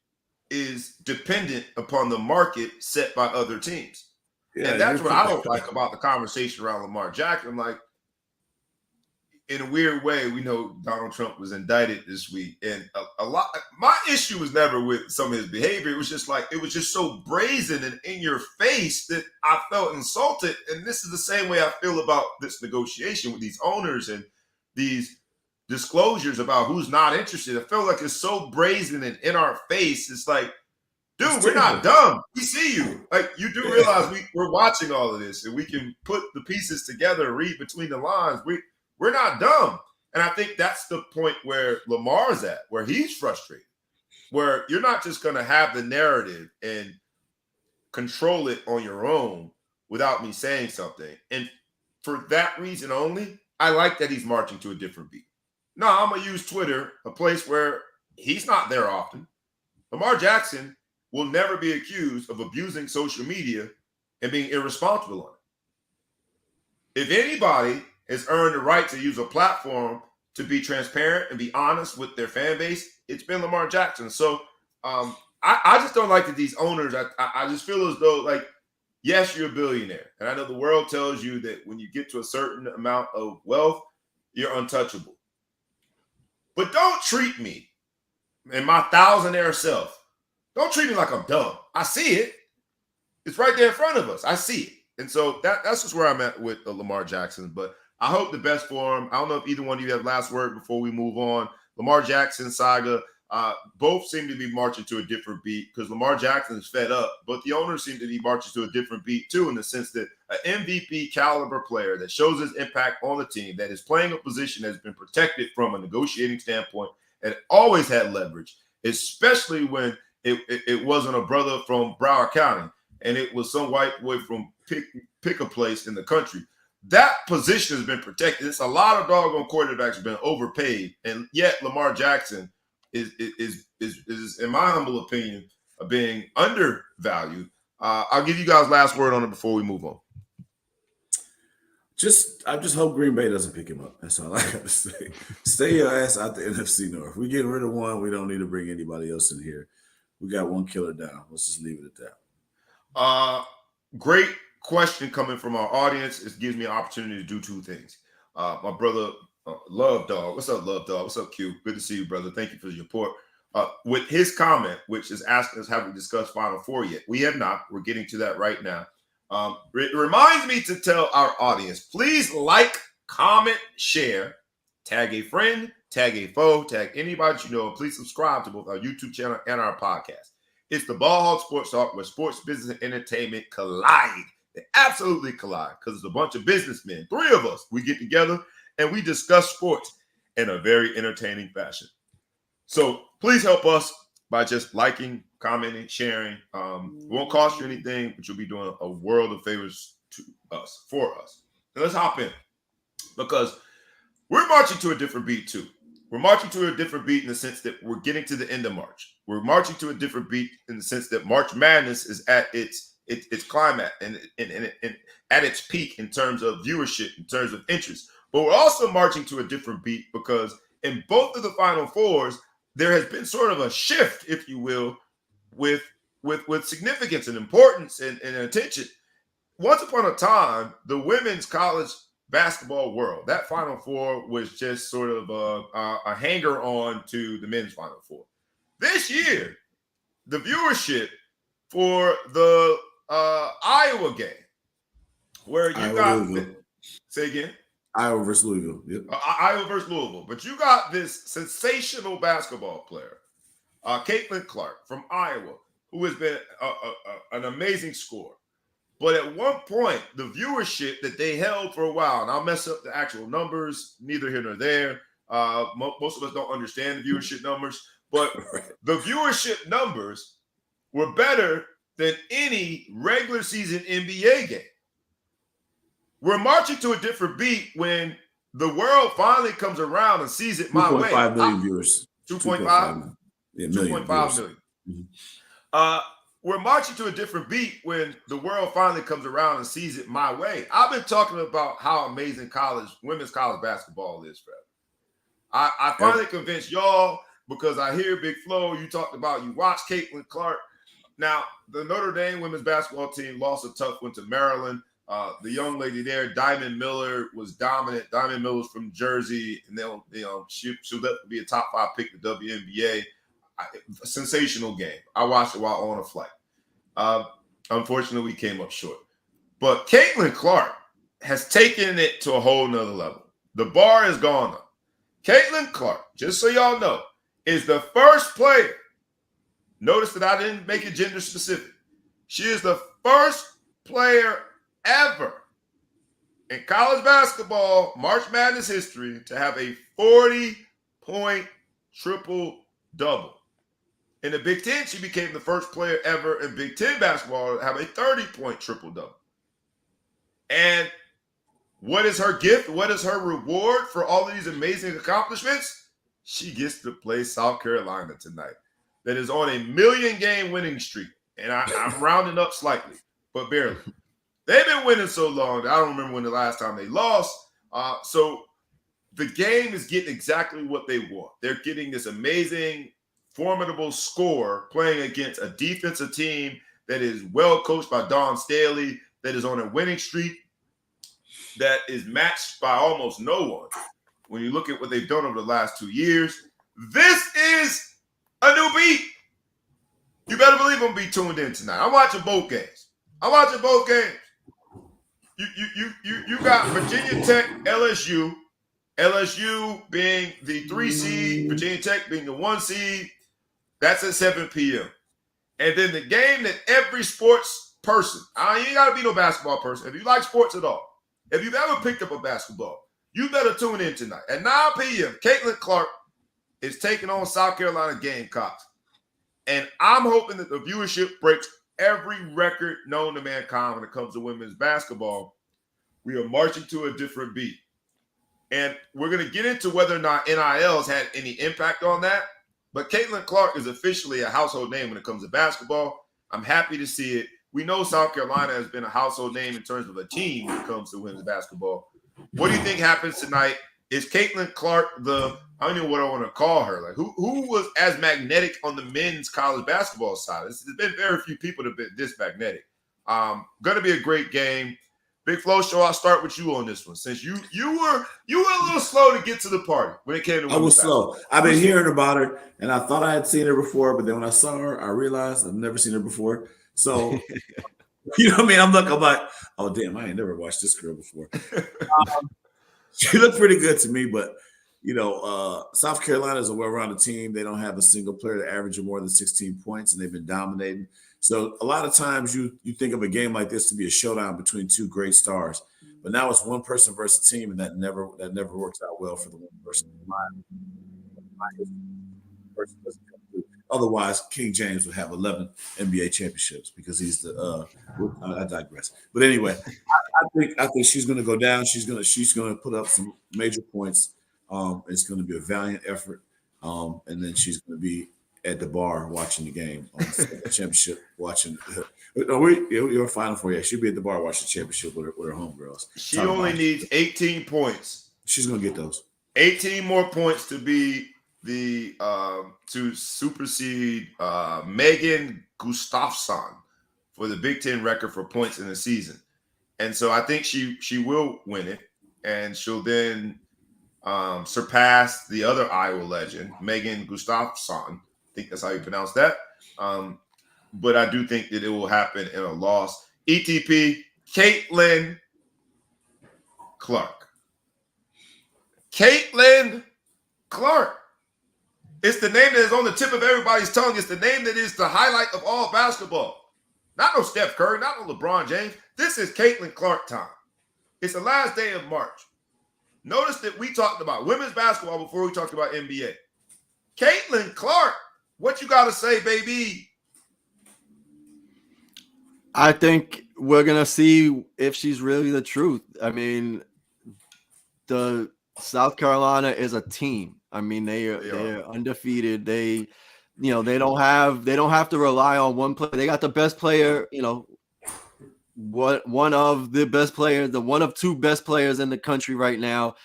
is dependent upon the market set by other teams. Yeah, and that's what I don't like about the conversation around Lamar Jackson. Like, in a weird way, we know Donald Trump was indicted this week, and a lot. My issue was never with some of his behavior. It was just like, it was just so brazen and in your face that I felt insulted. And this is the same way I feel about this negotiation with these owners and these disclosures about who's not interested. I feel like it's so brazen and in our face. It's like, dude, we're not dumb. We see you. Like, you do realize we're watching all of this, and we can put the pieces together and read between the lines. We're not dumb. And I think that's the point where Lamar's at, where he's frustrated, where you're not just going to have the narrative and control it on your own without me saying something. And for that reason only, I like that he's marching to a different beat. No, I'm going to use Twitter, a place where he's not there often. Lamar Jackson will never be accused of abusing social media and being irresponsible on it. If anybody has earned the right to use a platform to be transparent and be honest with their fan base, it's been Lamar Jackson. So I just don't like that these owners, I just feel as though, like, yes, you're a billionaire. And I know the world tells you that when you get to a certain amount of wealth, you're untouchable. But don't treat me and my thousandaire self, don't treat me like I'm dumb. I see it. It's right there in front of us. I see it. And so that's just where I'm at with Lamar Jackson. But I hope the best for him. I don't know if either one of you have last word before we move on. Lamar Jackson saga, both seem to be marching to a different beat because Lamar Jackson is fed up, but the owners seem to be marching to a different beat too, in the sense that an MVP caliber player that shows his impact on the team, that is playing a position that has been protected from a negotiating standpoint and always had leverage, especially when it wasn't a brother from Broward County and it was some white boy from pick a place in the country. That position has been protected. It's a lot of doggone quarterbacks have been overpaid, and yet Lamar Jackson is in my humble opinion, being undervalued. I'll give you guys last word on it before we move on. I just hope Green Bay doesn't pick him up. That's all I got to say. Stay your ass out the NFC North. We're getting rid of one. We don't need to bring anybody else in here. We got one killer down. Let's just leave it at that. Great question coming from our audience. It gives me an opportunity to do two things. My brother, Love Dog. What's up, Love Dog? What's up, Q? Good to see you, brother. Thank you for your support. With his comment, which is asking us, have we discussed Final Four yet? We have not. We're getting to that right now. It reminds me to tell our audience, please like, comment, share, tag a friend, tag a foe, tag anybody you know, and please subscribe to both our YouTube channel and our podcast. It's the Ball Hog Sports Talk, where sports, business, and entertainment collide. They absolutely collide because it's a bunch of businessmen, 3 of us. We get together and we discuss sports in a very entertaining fashion. So please help us by just liking, commenting, sharing. It won't cost you anything, but you'll be doing a world of favors to us, for us. So let's hop in, because we're marching to a different beat too. We're marching to a different beat in the sense that we're getting to the end of March. We're marching to a different beat in the sense that March Madness is at its climax and at its peak in terms of viewership, in terms of interest. But we're also marching to a different beat because in both of the Final Fours, there has been sort of a shift, if you will, with significance and importance and attention. Once upon a time, the women's college basketball world, that Final Four was just sort of a hanger-on to the men's Final Four. This year, the viewership for the Iowa game, where you got say again, Iowa versus Louisville. Yep. Iowa versus Louisville, but you got this sensational basketball player, Caitlin Clark from Iowa, who has been an amazing scorer. But at one point, the viewership that they held for a while, and I'll mess up the actual numbers, neither here nor there. Most of us don't understand the viewership numbers, but the viewership numbers were better than any regular season NBA game. We're marching to a different beat when the world finally comes around and sees it my way. 2.5 million viewers. 2.5? Yeah, 2.5 million. Mm-hmm. We're marching to a different beat when the world finally comes around and sees it my way. I've been talking about how amazing women's college basketball is, forever. I finally convinced y'all because I hear Big Flo, you talked about, you watched Caitlin Clark. Now, the Notre Dame women's basketball team lost a tough one to Maryland. The young lady there, Diamond Miller, was dominant. Diamond Miller's from Jersey, and she'll be a top 5 pick in the WNBA. Sensational game. I watched it while on a flight. Unfortunately, we came up short. But Caitlin Clark has taken it to a whole nother level. The bar has gone up. Caitlin Clark, just so y'all know, is the first player. Notice that I didn't make it gender specific. She is the first player ever in college basketball, March Madness history, to have a 40-point triple-double. In the Big Ten, she became the first player ever in Big Ten basketball to have a 30-point triple-double. And what is her gift? What is her reward for all of these amazing accomplishments? She gets to play South Carolina tonight. That is on a 1,000,000-game winning streak. And I'm rounding up slightly, but barely. They've been winning so long that I don't remember when the last time they lost. So the game is getting exactly what they want. They're getting this amazing, formidable score playing against a defensive team that is well coached by Dawn Staley, that is on a winning streak, that is matched by almost no one. When you look at what they've done over the last 2 years, this is a new beat. You better believe I'm gonna be tuned in tonight. I'm watching both games. You got Virginia Tech, LSU. LSU being the 3 seed, Virginia Tech being the 1 seed. That's at 7 p.m. And then the game that every sports person, you ain't got to be no basketball person. If you like sports at all, if you've ever picked up a basketball, you better tune in tonight. At 9 p.m., Caitlin Clark is taking on South Carolina Gamecocks. And I'm hoping that the viewership breaks every record known to mankind when it comes to women's basketball. We are marching to a different beat. And we're going to get into whether or not NILs had any impact on that. But Caitlin Clark is officially a household name when it comes to basketball. I'm happy to see it. We know South Carolina has been a household name in terms of a team when it comes to women's basketball. What do you think happens tonight? Is Caitlin Clark I don't know what I want to call her. Like who was as magnetic on the men's college basketball side? There's been very few people that have been this magnetic. Going to be a great game. Big Flo Show, I'll start with you on this one. Since you were a little slow to get to the party when it came to I was slow. I've been hearing about her, and I thought I had seen her before, but then when I saw her, I realized I've never seen her before. So, you know what I mean? I'm like, oh, damn, I ain't never watched this girl before. She looked pretty good to me, but, South Carolina is a well-rounded team. They don't have a single player that averages more than 16 points, and they've been dominating. So a lot of times you think of a game like this to be a showdown between two great stars, but now it's one person versus a team, and that never works out well for the one person. Otherwise, King James would have 11 NBA championships because he's the. I digress. But anyway, I think she's going to go down. She's going to put up some major points. It's going to be a valiant effort. And then she's going to be at the bar watching the game on the championship, watching. No, you're Final Four. Yeah, she'll be at the bar watching the championship with her homegirls. She only needs 18 points. She's going to get those. 18 more points to be the to supersede Megan Gustafsson for the Big Ten record for points in the season. And so I think she will win it, and she'll then surpass the other Iowa legend, Megan Gustafsson. I think that's how you pronounce that. But I do think that it will happen in a loss. ETP, Caitlin Clark. Caitlin Clark. It's the name that is on the tip of everybody's tongue. It's the name that is the highlight of all basketball. Not no Steph Curry, not no LeBron James. This is Caitlin Clark time. It's the last day of March. Notice that we talked about women's basketball before we talked about NBA. Caitlin Clark, what you got to say, baby? I think we're going to see if she's really the truth. I mean, the South Carolina is a team. I mean, they're undefeated. They don't have to rely on one player. They got the best player, one of the best players, the one of two best players in the country right now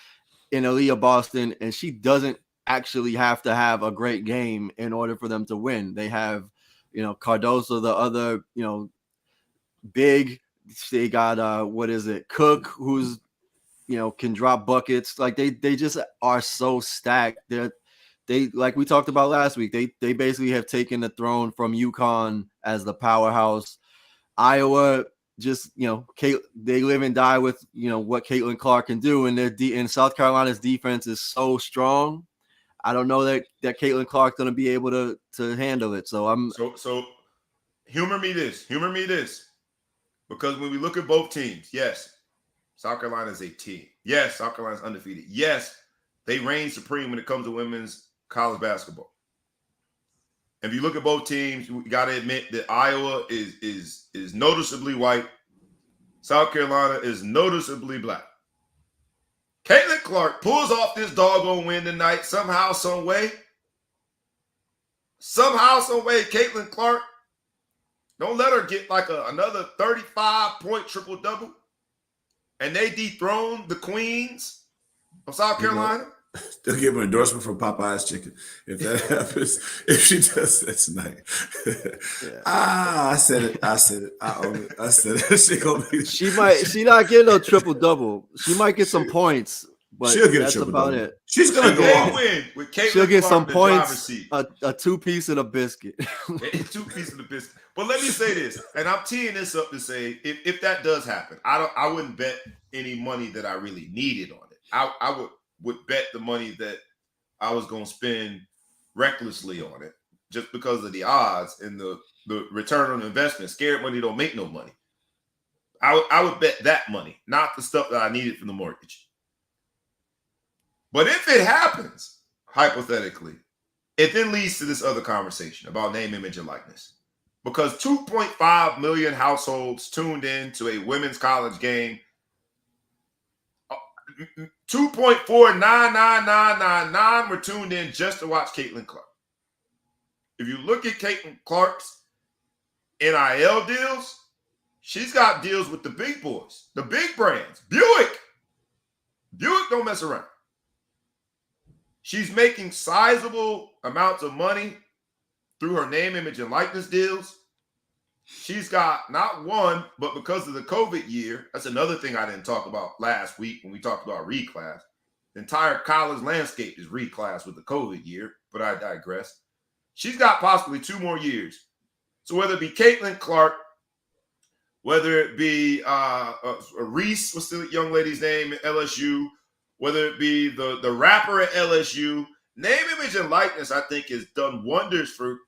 in Aaliyah Boston, and she doesn't actually have to have a great game in order for them to win. They have, Cardoso, the other, big. They got Cook, who's can drop buckets. Like they just are so stacked. They like we talked about last week. They basically have taken the throne from UConn as the powerhouse. Iowa just they live and die with what Caitlin Clark can do, and and South Carolina's defense is so strong. I don't know that Caitlin Clark's going to be able to handle it. So so humor me this, because when we look at both teams, yes, South Carolina is a team. Yes, South Carolina's undefeated. Yes, they reign supreme when it comes to women's college basketball. If you look at both teams, you got to admit that Iowa is noticeably white. South Carolina is noticeably black. Caitlin Clark pulls off this doggone win tonight somehow, some way. Somehow, some way, Caitlin Clark. Don't let her get like another 35-point triple-double. And they dethrone the queens of South Carolina. They'll give her an endorsement from Popeye's Chicken if that happens. If she does that tonight. Yeah. I said it. I own it. I said it. She not getting a triple double. She might get some points, but she'll get that's about it. She's gonna go on. Win with Caitlin she'll get Clark, some points. A 2-piece of the biscuit. A 2-piece of the biscuit. But let me say this, and I'm teeing this up to say if that does happen, I wouldn't bet any money that I really needed on it. I would bet the money that I was going to spend recklessly on it just because of the odds and the return on investment. Scared money don't make no money. I would bet that money, not the stuff that I needed from the mortgage. But if it happens, hypothetically, it then leads to this other conversation about name, image, and likeness. Because 2.5 million households tuned in to a women's college game. 2.49999 were tuned in just to watch Caitlin Clark. If you look at Caitlin Clark's NIL deals, she's got deals with the big boys, the big brands. Buick don't mess around. She's making sizable amounts of money through her name, image, and likeness deals. She's got not one, but because of the COVID year, that's another thing I didn't talk about last week when we talked about reclass. The entire college landscape is reclass with the COVID year, but I digress. She's got possibly 2 more years. So whether it be Caitlin Clark, whether it be Reese, what's the young lady's name at LSU, whether it be the rapper at LSU, name, image, and likeness, I think, has done wonders for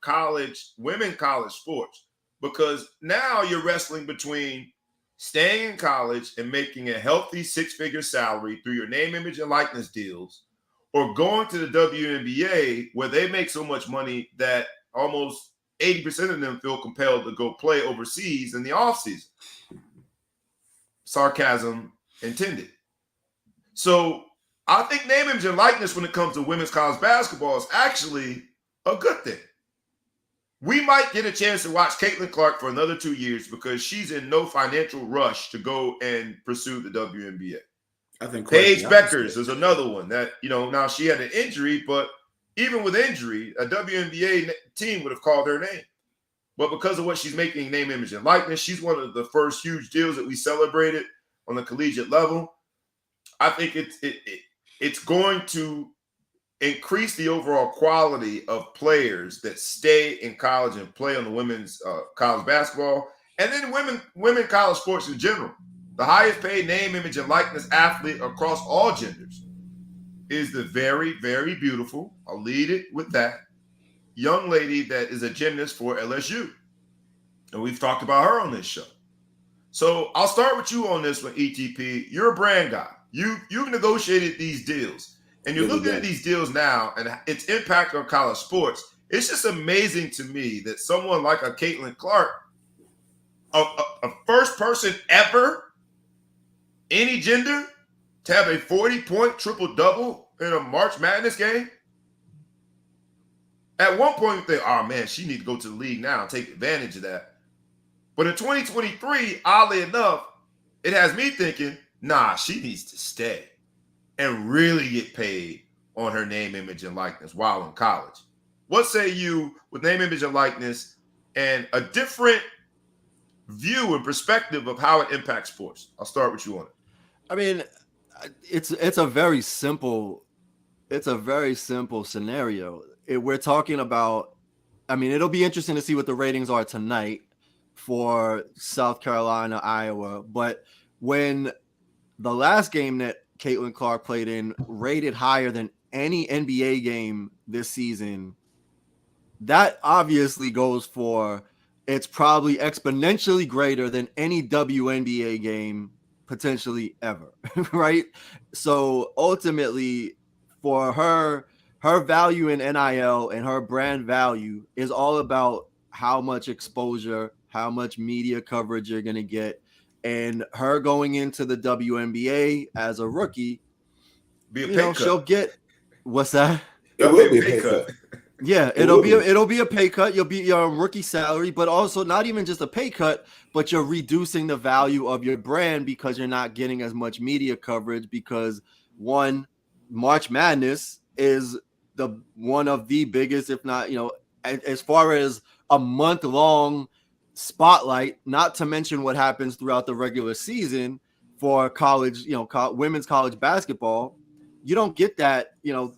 women college sports. Because now you're wrestling between staying in college and making a healthy 6-figure salary through your name, image, and likeness deals, or going to the WNBA where they make so much money that almost 80% of them feel compelled to go play overseas in the offseason. Sarcasm intended. So I think name, image, and likeness when it comes to women's college basketball is actually a good thing. We might get a chance to watch Caitlin Clark for another 2 years because she's in no financial rush to go and pursue the WNBA. I think Paige Beckers is another one that, now she had an injury, but even with injury, a WNBA team would have called her name. But because of what she's making, name, image, and likeness, she's one of the first huge deals that we celebrated on the collegiate level. I think it's going to increase the overall quality of players that stay in college and play on the women's college basketball, and then women college sports in general. The highest paid name, image, and likeness athlete across all genders is the very, very beautiful, I'll lead it with that, young lady that is a gymnast for LSU. And we've talked about her on this show. So I'll start with you on this one, ETP. You're a brand guy. You've negotiated these deals. And you're looking at these deals now and its impact on college sports. It's just amazing to me that someone like a Caitlin Clark, a first person ever, any gender, to have a 40-point triple-double in a March Madness game. At one point, you think, oh, man, she needs to go to the league now and take advantage of that. But in 2023, oddly enough, it has me thinking, nah, she needs to stay and really get paid on her name, image, and likeness while in college. What say you with name, image, and likeness and a different view and perspective of how it impacts sports? I'll start with you on it. I mean, it's a very simple scenario. We're talking about, I mean, it'll be interesting to see what the ratings are tonight for South Carolina, Iowa. But when the last game that Caitlin Clark played in rated higher than any NBA game this season, that obviously goes for it's probably exponentially greater than any WNBA game potentially ever, right? So ultimately, for her value in NIL and her brand value is all about how much exposure, how much media coverage you're going to get. And her going into the WNBA as a rookie, she'll get, what's that? It will be a pay cut. Yeah, it'll be a pay cut. You'll be your rookie salary, but also not even just a pay cut, but you're reducing the value of your brand because you're not getting as much media coverage because one, March Madness is one of the biggest, if not, as far as a month-long spotlight, not to mention what happens throughout the regular season for college, women's college basketball. You don't get that.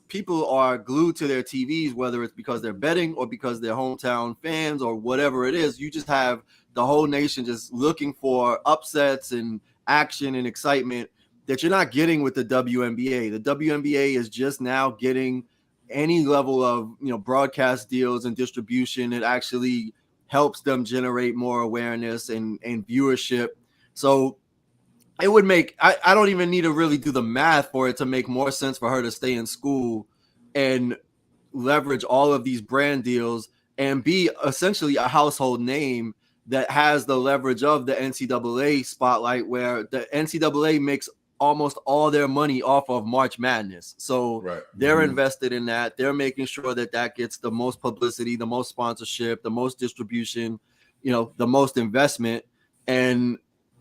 People are glued to their TVs, whether it's because they're betting or because they're hometown fans or whatever it is. You just have the whole nation just looking for upsets and action and excitement that you're not getting with the WNBA. The WNBA is just now getting any level of, broadcast deals and distribution. It actually helps them generate more awareness and viewership. So it would make, I don't even need to really do the math for it to make more sense for her to stay in school and leverage all of these brand deals and be essentially a household name that has the leverage of the NCAA spotlight, where the NCAA makes almost all their money off of March Madness. So they're invested in that. They're making sure that gets the most publicity, the most sponsorship, the most distribution, the most investment. And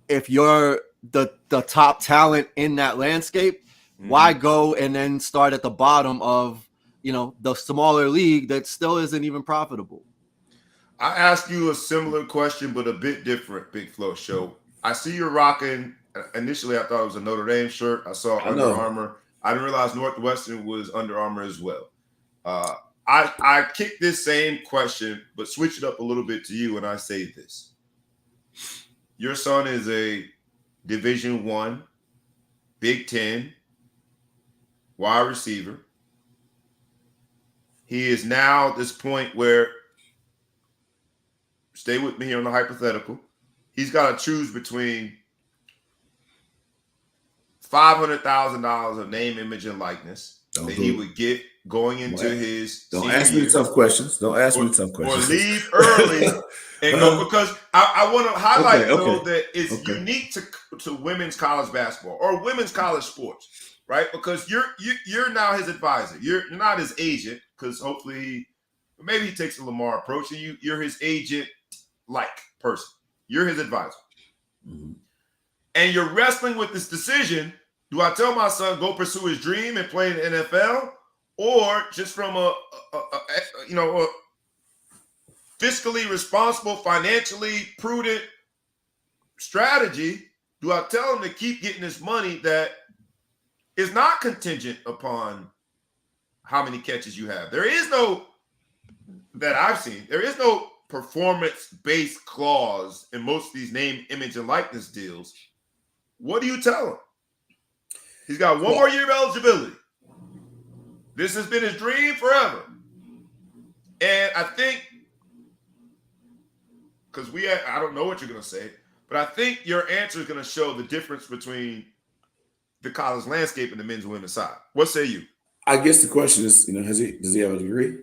if you're the top talent in that landscape, why go and then start at the bottom of, the smaller league that still isn't even profitable? I asked you a similar question, but a bit different, Big Flow Show. I see you're rocking. Initially, I thought it was a Notre Dame shirt. I saw Under Armour. I didn't realize Northwestern was Under Armour as well. I kicked this same question, but switch it up a little bit to you, and I say this. Your son is a Division I, Big Ten wide receiver. He is now at this point where, stay with me here on the hypothetical, he's got to choose between $500,000 of name, image, and likeness that he would get going into his. Don't ask me tough questions. Or leave early and go, because I want to highlight that it's unique to women's college basketball or women's college sports, right? Because you're now his advisor. You're not his agent, because hopefully maybe he takes a Lamar approach, and you're his agent-like person. You're his advisor. Mhm. And you're wrestling with this decision. Do I tell my son go pursue his dream and play in the NFL, or just from a fiscally responsible, financially prudent strategy, do I tell him to keep getting this money that is not contingent upon how many catches you have? There is no, that I've seen, there is no performance-based clause in most of these name, image, and likeness deals. What do you tell him? He's got one more year of eligibility. This has been his dream forever. And I think, because I don't know what you're going to say, but I think your answer is going to show the difference between the college landscape and the men's and women's side. What say you? I guess the question is, does he have a degree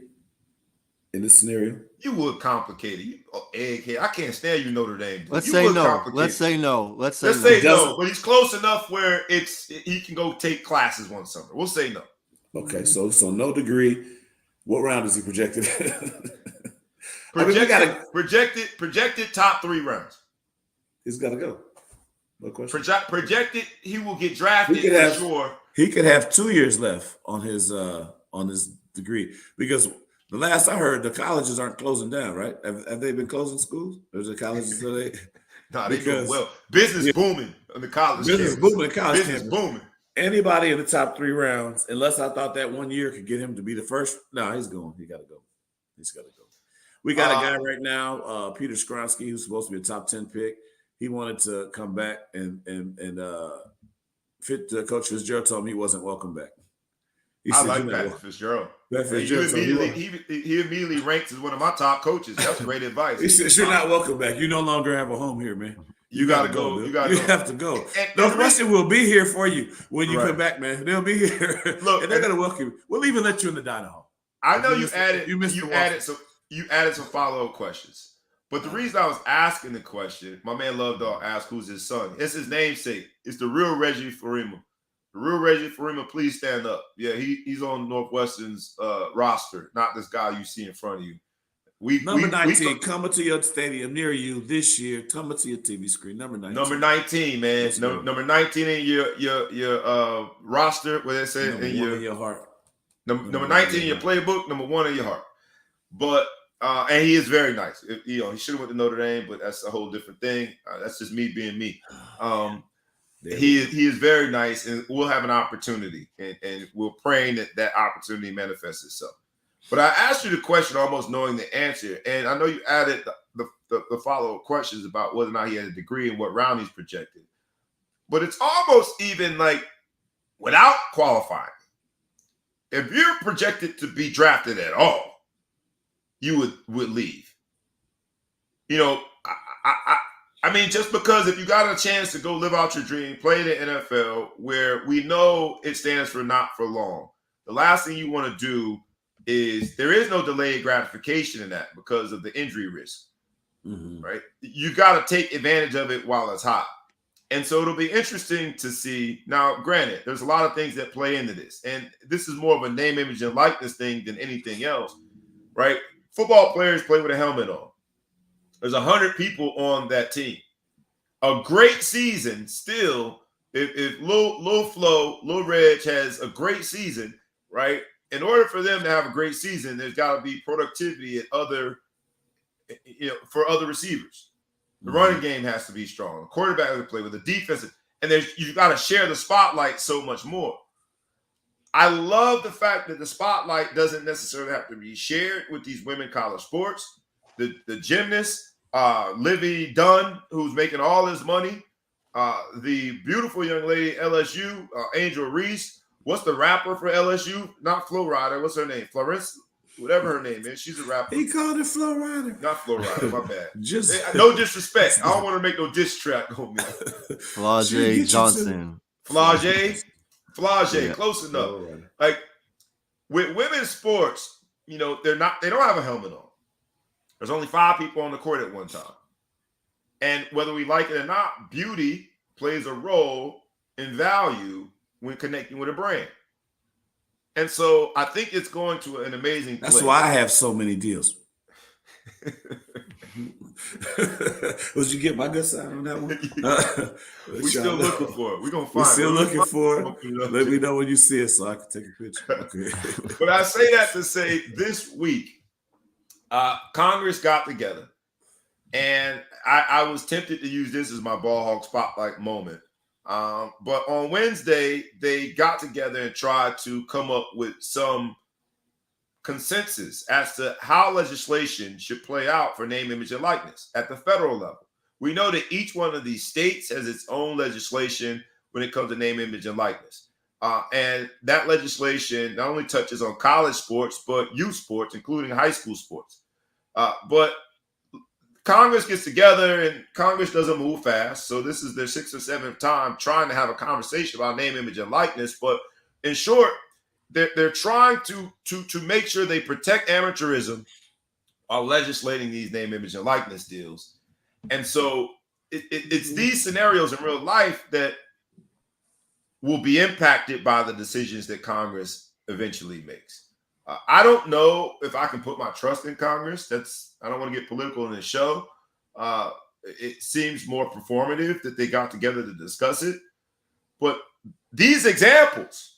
in this scenario? You would complicate it. You egghead. I can't stand you, Notre Dame. Let's say no. Let's say no. Let's say no. But he's close enough where he can go take classes one summer. We'll say no. Okay, so no degree. What round is he projected? Projected top 3 rounds. He's got to go. No question. Projected he will get drafted for sure. He could have 2 years left on his degree, because the last I heard, the colleges aren't closing down, right? Have they been closing schools? There's a colleges today. No, they doing well. Business booming in the college. Business booming in college. Business booming. Anybody in the top 3 rounds, unless I thought that 1 year could get him to be the first. No, he's going. He got to go. He's got to go. We got a guy right now, Peter Skronsky, who's supposed to be a top 10 pick. He wanted to come back, and Coach Fitzgerald told me he wasn't welcome back. I like Pat Fitzgerald. He immediately ranks as one of my top coaches. That's great advice. He says, "You're not welcome back. You no longer have a home here, man. You got to go. You have to go. Northwestern will be here for you when you come back, man. They'll be here. Look, and they're going to welcome you. We'll even let you in the dining hall. I know you added some follow-up questions. But the reason I was asking the question, my man Love Dog asked who's his son. It's his namesake. It's the real Reggie Farima. The real Reggie Farima, please stand up. Yeah, he's on Northwestern's roster, not this guy you see in front of you. Number 19, coming to your stadium near you this year, coming to your TV screen. Number 19. Number 19, man. Number 19 in your roster, what they say in your heart. Number 19 in your playbook, number 1 in your heart. But and he is very nice. He should have went to Notre Dame, but that's a whole different thing. That's just me being me. He is very nice, and we'll have an opportunity, and we're praying that opportunity manifests itself. But I asked you the question almost knowing the answer, and I know you added the follow-up questions about whether or not he had a degree and what round he's projected. But it's almost even like without qualifying. If you're projected to be drafted at all, you would leave. I mean, just because if you got a chance to go live out your dream, play in the NFL, where we know it stands for not for long, the last thing you want to do is there is no delayed gratification in that because of the injury risk, right? You got to take advantage of it while it's hot. And so it'll be interesting to see. Now, granted, there's a lot of things that play into this, and this is more of a name, image, and likeness thing than anything else, right? Football players play with a helmet on. There's 100 people on that team. A great season still, if Lil Reg has a great season, right? In order for them to have a great season, there's got to be productivity for other receivers. The running game has to be strong. The quarterback has to play with the defensive, and you've got to share the spotlight so much more. I love the fact that the spotlight doesn't necessarily have to be shared with these women college sports. The gymnast, Livy Dunn, who's making all his money. The beautiful young lady, LSU, Angel Reese. What's the rapper for LSU? Not Flo Rida. What's her name? Florence? Whatever her name is. She's a rapper. He called it Flo Rida. Not Flo Rida. My bad. No disrespect. I don't want to make no diss track on me. Flau'jae Johnson. Flau'jae. Yeah. Close enough. Like with women's sports, they don't have a helmet on. There's only 5 people on the court at one time. And whether we like it or not, beauty plays a role in value when connecting with a brand. And so I think it's going to an amazing place. That's why I have so many deals. Did you get my good side on that one? We're still looking for it. We're going to find We're still looking for it. Let me know when you see it so I can take a picture. Okay. But I say that to say this week, Congress got together. And I was tempted to use this as my ball hog spotlight moment. But on Wednesday, they got together and tried to come up with some consensus as to how legislation should play out for name, image, and likeness at the federal level. We know that each one of these states has its own legislation when it comes to name, image, and likeness. And that legislation not only touches on college sports, but youth sports, including high school sports. But Congress gets together and Congress doesn't move fast. So this is their 6th or 7th time trying to have a conversation about name, image, and likeness. But in short, they're trying to make sure they protect amateurism while legislating these name, image, and likeness deals. And so it's these scenarios in real life that will be impacted by the decisions that Congress eventually makes. I don't know if I can put my trust in Congress. I don't want to get political in this show. It seems more performative that they got together to discuss it. But these examples,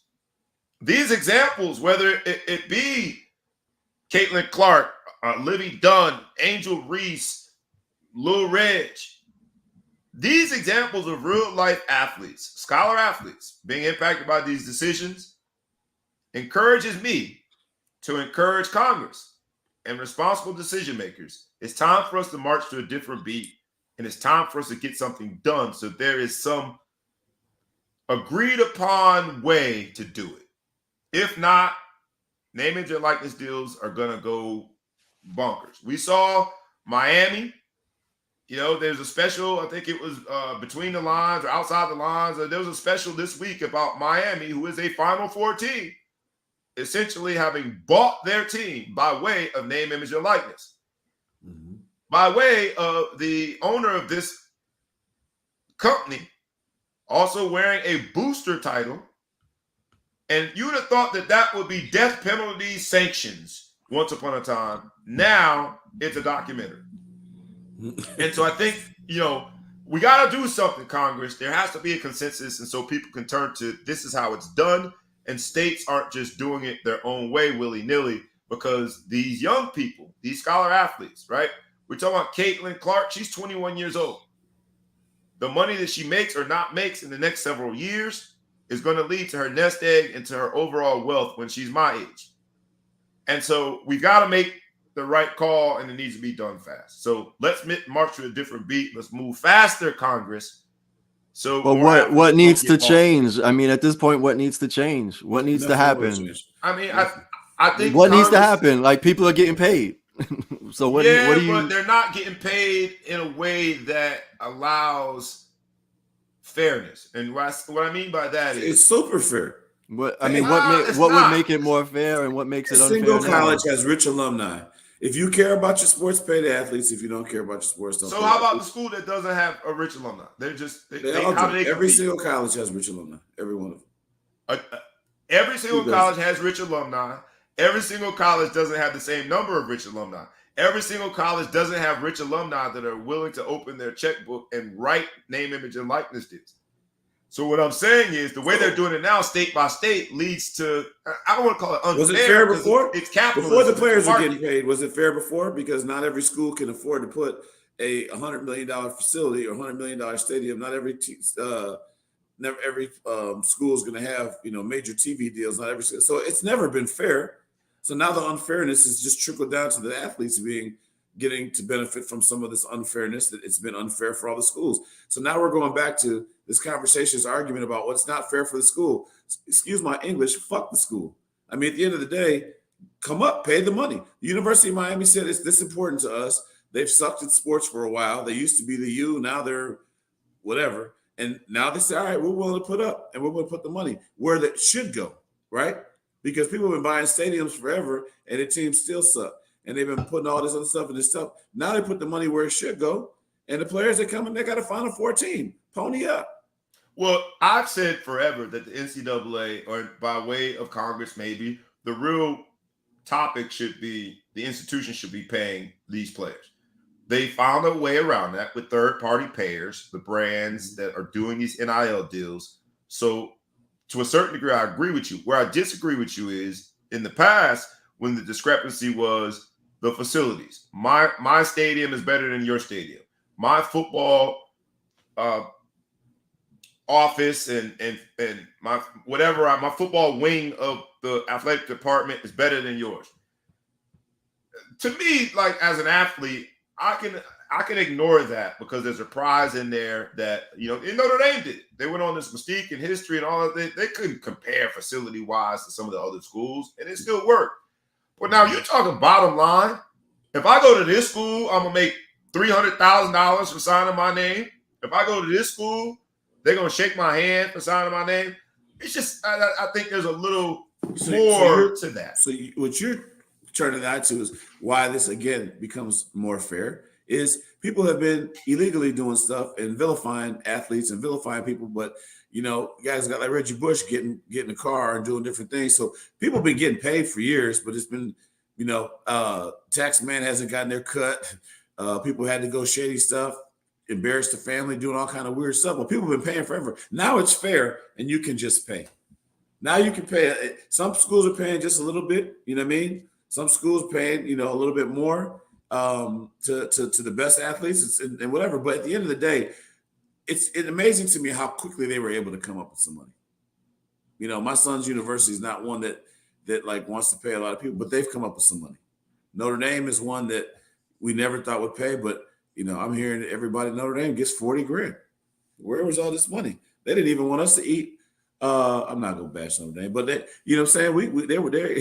whether it be Caitlin Clark, Livy Dunn, Angel Reese, Lil Reg, these examples of real life athletes, scholar athletes being impacted by these decisions encourages me to encourage Congress and responsible decision makers. It's time for us to march to a different beat, and it's time for us to get something done so there is some agreed upon way to do it. If not, name, image, and likeness deals are going to go bonkers. We saw Miami. There's a special, I think it was between the lines or outside the lines. There was a special this week about Miami, who is a Final Four team, essentially having bought their team by way of name, image, and likeness. Mm-hmm. By way of the owner of this company also wearing a booster title. And you would have thought that would be death penalty sanctions once upon a time. Now it's a documentary. And so I think, we got to do something, Congress. There has to be a consensus. And so people can turn to this is how it's done. And states aren't just doing it their own way, willy-nilly, because these young people, these scholar athletes, right? We're talking about Caitlin Clark. She's 21 years old. The money that she makes or not makes in the next several years is going to lead to her nest egg and to her overall wealth when she's my age. And so we got to make the right call, and it needs to be done fast. So let's march to a different beat. Let's move faster, Congress. So, but what needs to change? I mean, at this point, what needs to change? What needs to happen? I mean, I think what needs to happen? Like, people are getting paid. So what do you? But they're not getting paid in a way that allows fairness. And what I mean by that is it's super fair. What would make it more fair, and what makes it unfair? Single college has rich alumni. If you care about your sports, pay the athletes. If you don't care about your sports, don't. So how about the school that doesn't have a rich alumni? They're just every single college has rich alumni. Every one of them. Every single college has rich alumni. Every single college doesn't have the same number of rich alumni. Every single college doesn't have rich alumni that are willing to open their checkbook and write name, image, and likeness deals. So what I'm saying is the way they're doing it now, state by state, leads to, I don't want to call it unfair. Was it fair before? It's capitalism. Before the players were getting paid, was it fair before? Because not every school can afford to put a $100 million facility or $100 million stadium. Not every school is going to have major TV deals. Not every so it's never been fair. So now the unfairness is just trickled down to the athletes getting to benefit from some of this unfairness. That it's been unfair for all the schools. So now we're going back to this conversation's argument about what's not fair for the school. Excuse my English, fuck the school. I mean, at the end of the day, come up, pay the money. The University of Miami said it's this important to us. They've sucked at sports for a while. They used to be the U, now they're whatever. And now they say, all right, we're willing to put up and we're going to put the money where that should go, right? Because people have been buying stadiums forever and the teams still suck. And they've been putting all this other stuff in this stuff. Now they put the money where it should go. And the players that come in, they got a Final Four team. Pony up. Well, I've said forever that the NCAA, or by way of Congress, maybe the real topic should be the institution should be paying these players. They found a way around that with third-party payers, the brands that are doing these NIL deals. So, to a certain degree, I agree with you. Where I disagree with you is in the past when the discrepancy was the facilities. My stadium is better than your stadium. My football office and my my football wing of the athletic department is better than yours. To me, like as an athlete, I can ignore that because there's a prize in there that Notre Dame did. They went on this mystique and history and all of that. They couldn't compare facility wise to some of the other schools, and it still worked. But now you're talking bottom line. If I go to this school, I'm gonna make $300,000 for signing my name. If I go to this school, they're gonna shake my hand for signing my name. It's just I think there's a little more to that. So what you're turning out to is why this again becomes more fair is people have been illegally doing stuff and vilifying athletes and vilifying people, but guys got like Reggie Bush getting a car and doing different things. So people have been getting paid for years, but it's been tax man hasn't gotten their cut. People had to go shady stuff, embarrass the family, doing all kind of weird stuff. Well, people have been paying forever. Now it's fair, and you can just pay. Now you can pay. Some schools are paying just a little bit. You know what I mean? Some schools paying, a little bit more to the best athletes and whatever. But at the end of the day, it's amazing to me how quickly they were able to come up with some money. My son's university is not one that like wants to pay a lot of people, but they've come up with some money. Notre Dame is one that we never thought would pay, but I'm hearing everybody at Notre Dame gets $40,000. Where was all this money? They didn't even want us to eat. I'm not gonna bash Notre Dame, but they, what I'm saying, they were there.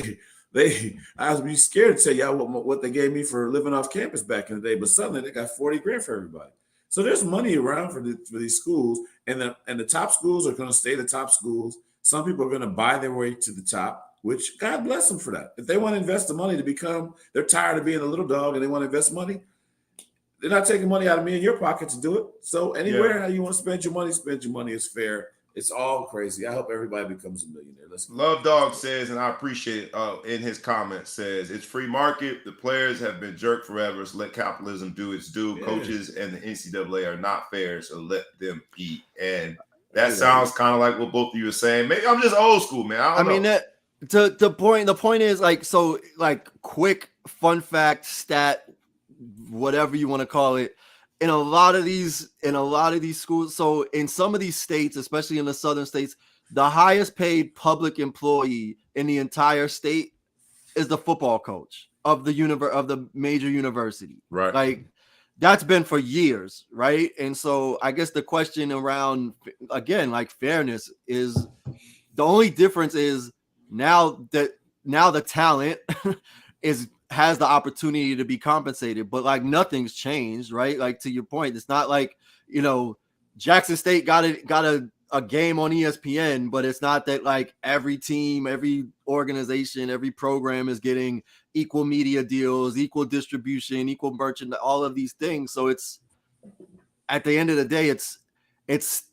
I was be scared to tell y'all what they gave me for living off campus back in the day, but suddenly they got $40,000 for everybody. So there's money around for these schools, and the top schools are going to stay the top schools. Some people are going to buy their way to the top, which God bless them for that. If they want to invest the money they're tired of being a little dog and they want to invest money. They're not taking money out of me in your pocket to do it. So anywhere how you want to spend your money is fair. It's all crazy. I hope everybody becomes a millionaire. Love Dog says, and I appreciate it, in his comments says, it's free market. The players have been jerked forever, so let capitalism do its due. Yeah. Coaches and the NCAA are not fair, so let them eat. And that sounds kind of like what both of you are saying. Maybe I'm just old school, man. I mean, that the point is quick fun fact, stat, whatever you want to call it. In a lot of these schools, so in some of these states, especially in the southern states, the highest paid public employee in the entire state is the football coach of the major university. Right. Like that's been for years, right? And so I guess the question around, again, like fairness is the only difference is now the talent has the opportunity to be compensated, but like nothing's changed, right? Like to your point, it's not like, Jackson State got a game on ESPN, but it's not that like every team, every organization, every program is getting equal media deals, equal distribution, equal merchant, all of these things. So it's at the end of the day, it's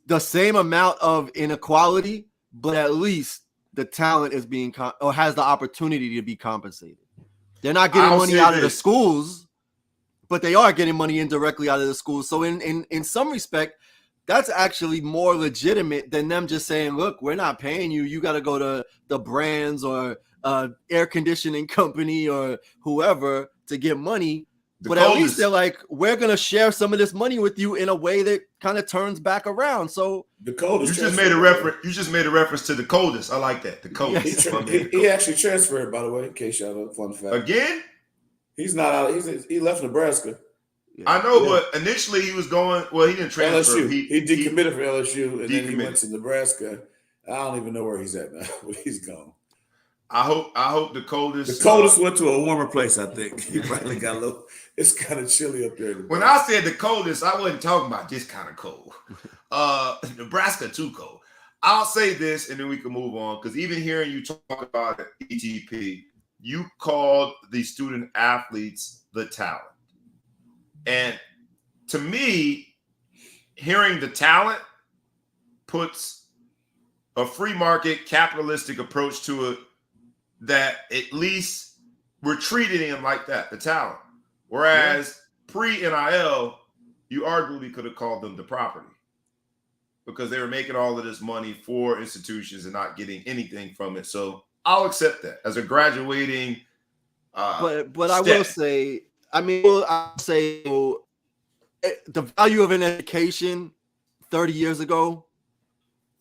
the same amount of inequality, but at least the talent is being or has the opportunity to be compensated. They're not getting money out of the schools, but they are getting money indirectly out of the schools. So in some respect, that's actually more legitimate than them just saying, look, we're not paying you. You got to go to the brands or air conditioning company or whoever to get money. But at least they're like, we're going to share some of this money with you in a way that kind of turns back around. So the coldest. You just made a reference to the coldest. I like that. The coldest. Yes. He actually transferred, by the way, in case y'all know, fun fact. Again? He's not out. He left Nebraska. Yeah. I know, but initially he was going. Well, he didn't transfer. LSU. He decommitted for LSU, and then he went to Nebraska. I don't even know where he's at now, but he's gone. I hope the coldest. The coldest went to a warmer place. I think he probably got a little. It's kind of chilly up there. When I said the coldest, I wasn't talking about just kind of cold. Nebraska too cold. I'll say this, and then we can move on, because even hearing you talk about ETP, you called the student athletes the talent. And to me, hearing the talent puts a free market capitalistic approach to it that at least we're treating him like that, the talent. Whereas pre-NIL, you arguably could have called them the property because they were making all of this money for institutions and not getting anything from it. So I'll accept that as a graduating but I will say, I'll say the value of an education 30 years ago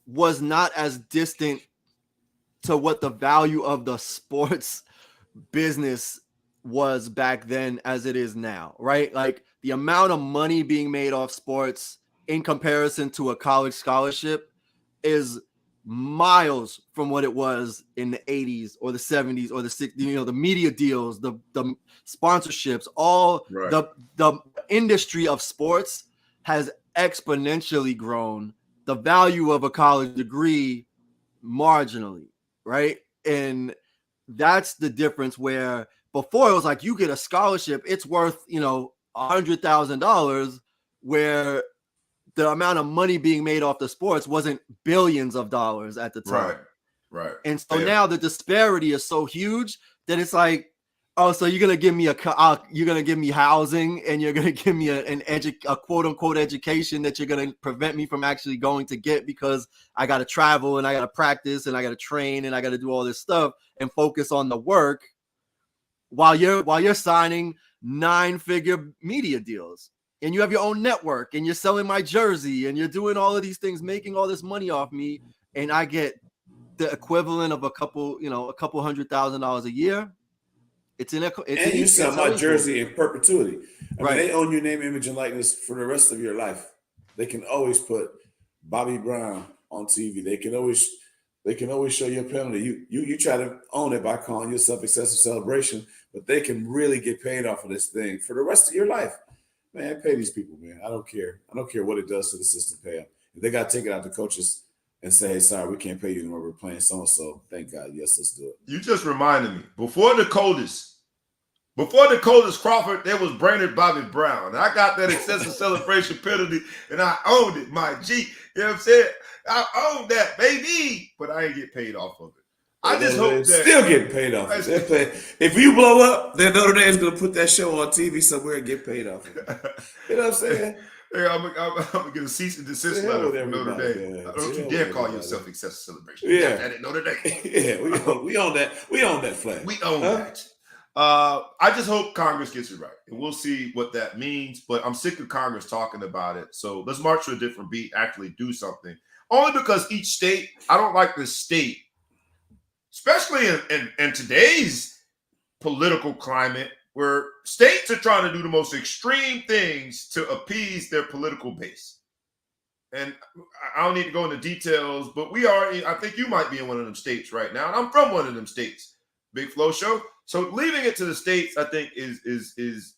was not as distant to what the value of the sports business was back then as it is now, right? Like the amount of money being made off sports in comparison to a college scholarship is miles from what it was in the 80s or the 70s or the 60s. You know, the media deals, the sponsorships, all the industry of sports has exponentially grown. The value of a college degree marginally, right? And that's the difference, where before it was like you get a scholarship, it's worth, $100,000, where the amount of money being made off the sports wasn't billions of dollars at the time. Right. And so now the disparity is so huge that it's like, oh, so you're gonna give me you're gonna give me housing, and you're gonna give me a quote unquote education that you're gonna prevent me from actually going to get, because I gotta travel and I gotta practice and I gotta train and I gotta do all this stuff and focus on the work while you're signing 9-figure media deals and you have your own network and you're selling my jersey and you're doing all of these things, making all this money off me, and I get the equivalent of a couple $100,000 a year. And you sell my jersey in perpetuity. I mean, they own your name, image, and likeness for the rest of your life. They can always put Bobby Brown on TV. They can always show your penalty. You try to own it by calling yourself excessive celebration, but they can really get paid off of this thing for the rest of your life. Man, pay these people, man. I don't care. I don't care what it does to the system. Pay them. If they got to take it out to coaches and say, hey, sorry, we can't pay you anymore. We're playing so-and-so. Thank God. Yes, let's do it. You just reminded me. Before the coldest Crawford, there was Brainerd Bobby Brown. I got that excessive celebration penalty, and I owned it, my G. You know what I'm saying? I owned that, baby. But I ain't get paid off of it. I just hope that still getting paid off. If you blow up, then Notre Dame's going to put that show on TV somewhere and get paid off. You know what I'm saying? Hey, I'm gonna get a cease and desist letter from Notre Dame. Don't you dare call yourself excessive celebration. Yeah, that at Notre Dame. Yeah, we own that. We own that flag. We own that. I just hope Congress gets it right, and we'll see what that means. But I'm sick of Congress talking about it. So let's march to a different beat. Actually, do something. Only because each state, I don't like the state, especially in today's political climate, where states are trying to do the most extreme things to appease their political base. And I don't need to go into details, but I think you might be in one of them states right now. And I'm from one of them states, Big Flow Show. So leaving it to the states, I think, is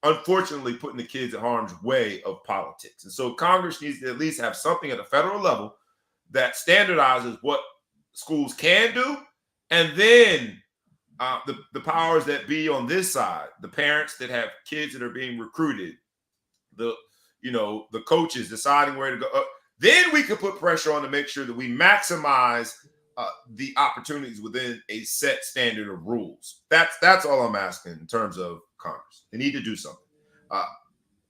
unfortunately putting the kids at harm's way of politics. And so Congress needs to at least have something at the federal level that standardizes what schools can do, and then the powers that be on this side, the parents that have kids that are being recruited, the coaches deciding where to go. Then we could put pressure on to make sure that we maximize the opportunities within a set standard of rules. That's all I'm asking in terms of Congress. They need to do something.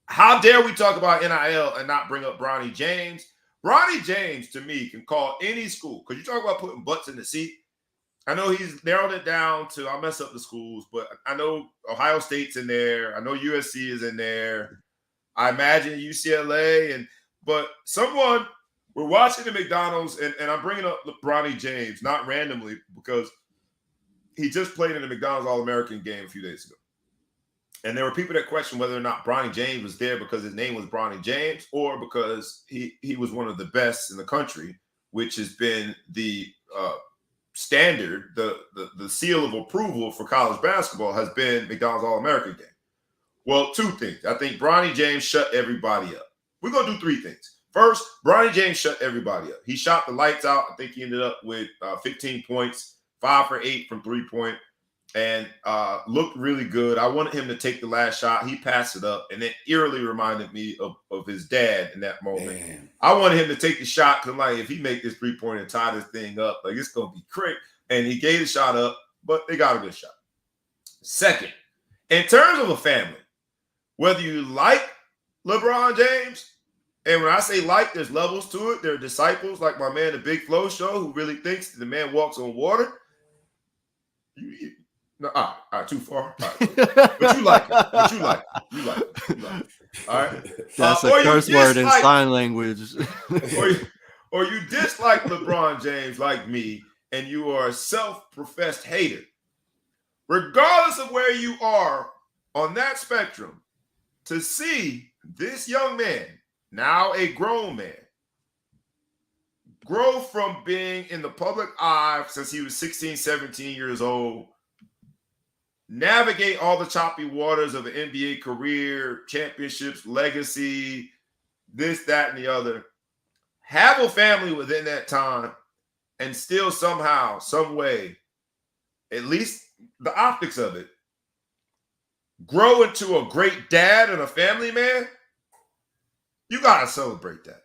How dare we talk about NIL and not bring up Bronny James? Bronny James, to me, can call any school. Because you talk about putting butts in the seat. I know he's narrowed it down to, I'll mess up the schools, but I know Ohio State's in there. I know USC is in there. I imagine UCLA. But someone, we're watching the McDonald's, and I'm bringing up Bronny James, not randomly, because he just played in the McDonald's All-American game a few days ago. And there were people that questioned whether or not Bronny James was there because his name was Bronny James or because he was one of the best in the country, which has been the standard, the seal of approval for college basketball has been McDonald's All-American game. Well, two things. I think Bronny James shut everybody up. We're going to do three things. First, Bronny James shut everybody up. He shot the lights out. I think he ended up with 15 points, 5 for 8 from 3-point. and looked really good. I wanted him to take the last shot. He passed it up, and it eerily reminded me of his dad in that moment. Man. I wanted him to take the shot because, like, if he make this 3-pointer and tie this thing up, like, it's going to be great. And he gave the shot up, but they got a good shot. Second, in terms of a family, whether you like LeBron James, and when I say like, there's levels to it. There are disciples like my man, the Big Flow Show, who really thinks the man walks on water. No, all right, too far. All right. But you like it. But you like it. You like it. You like it. All right. That's a curse word in sign language. or you dislike LeBron James like me, and you are a self-professed hater. Regardless of where you are on that spectrum, to see this young man, now a grown man, grow from being in the public eye since he was 16, 17 years old, navigate all the choppy waters of an NBA career, championships, legacy, this, that, and the other, have a family within that time, and still somehow, some way, at least the optics of it, grow into a great dad and a family man, you got to celebrate that.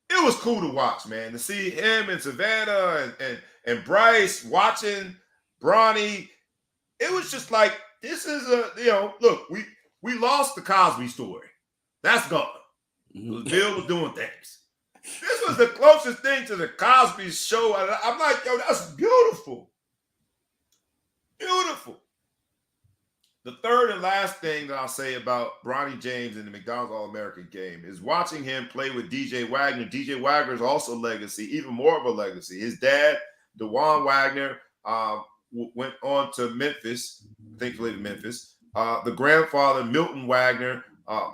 It was cool to watch, man, to see him and Savannah and Bryce watching Bronny. It was just like, this is look, we lost the Cosby story. That's gone. Bill was doing things. This was the closest thing to the Cosby show. I'm like, yo, that's beautiful. Beautiful. The third and last thing that I'll say about Bronny James in the McDonald's All-American game is watching him play with DJ Wagner. DJ Wagner is also legacy, even more of a legacy. His dad, DeJuan Wagner, went on to Memphis, I think played in Memphis. The grandfather, Milton Wagner,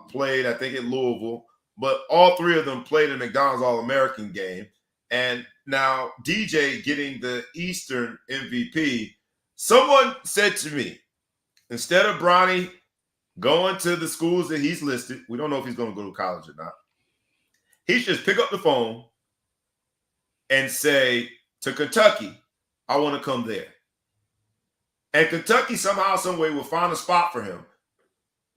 played, I think, at Louisville. But all three of them played in McDonald's All-American game. And now DJ getting the Eastern MVP. Someone said to me, instead of Bronny going to the schools that he's listed, we don't know if he's going to go to college or not, he should just pick up the phone and say to Kentucky, I want to come there. And Kentucky somehow, some way will find a spot for him.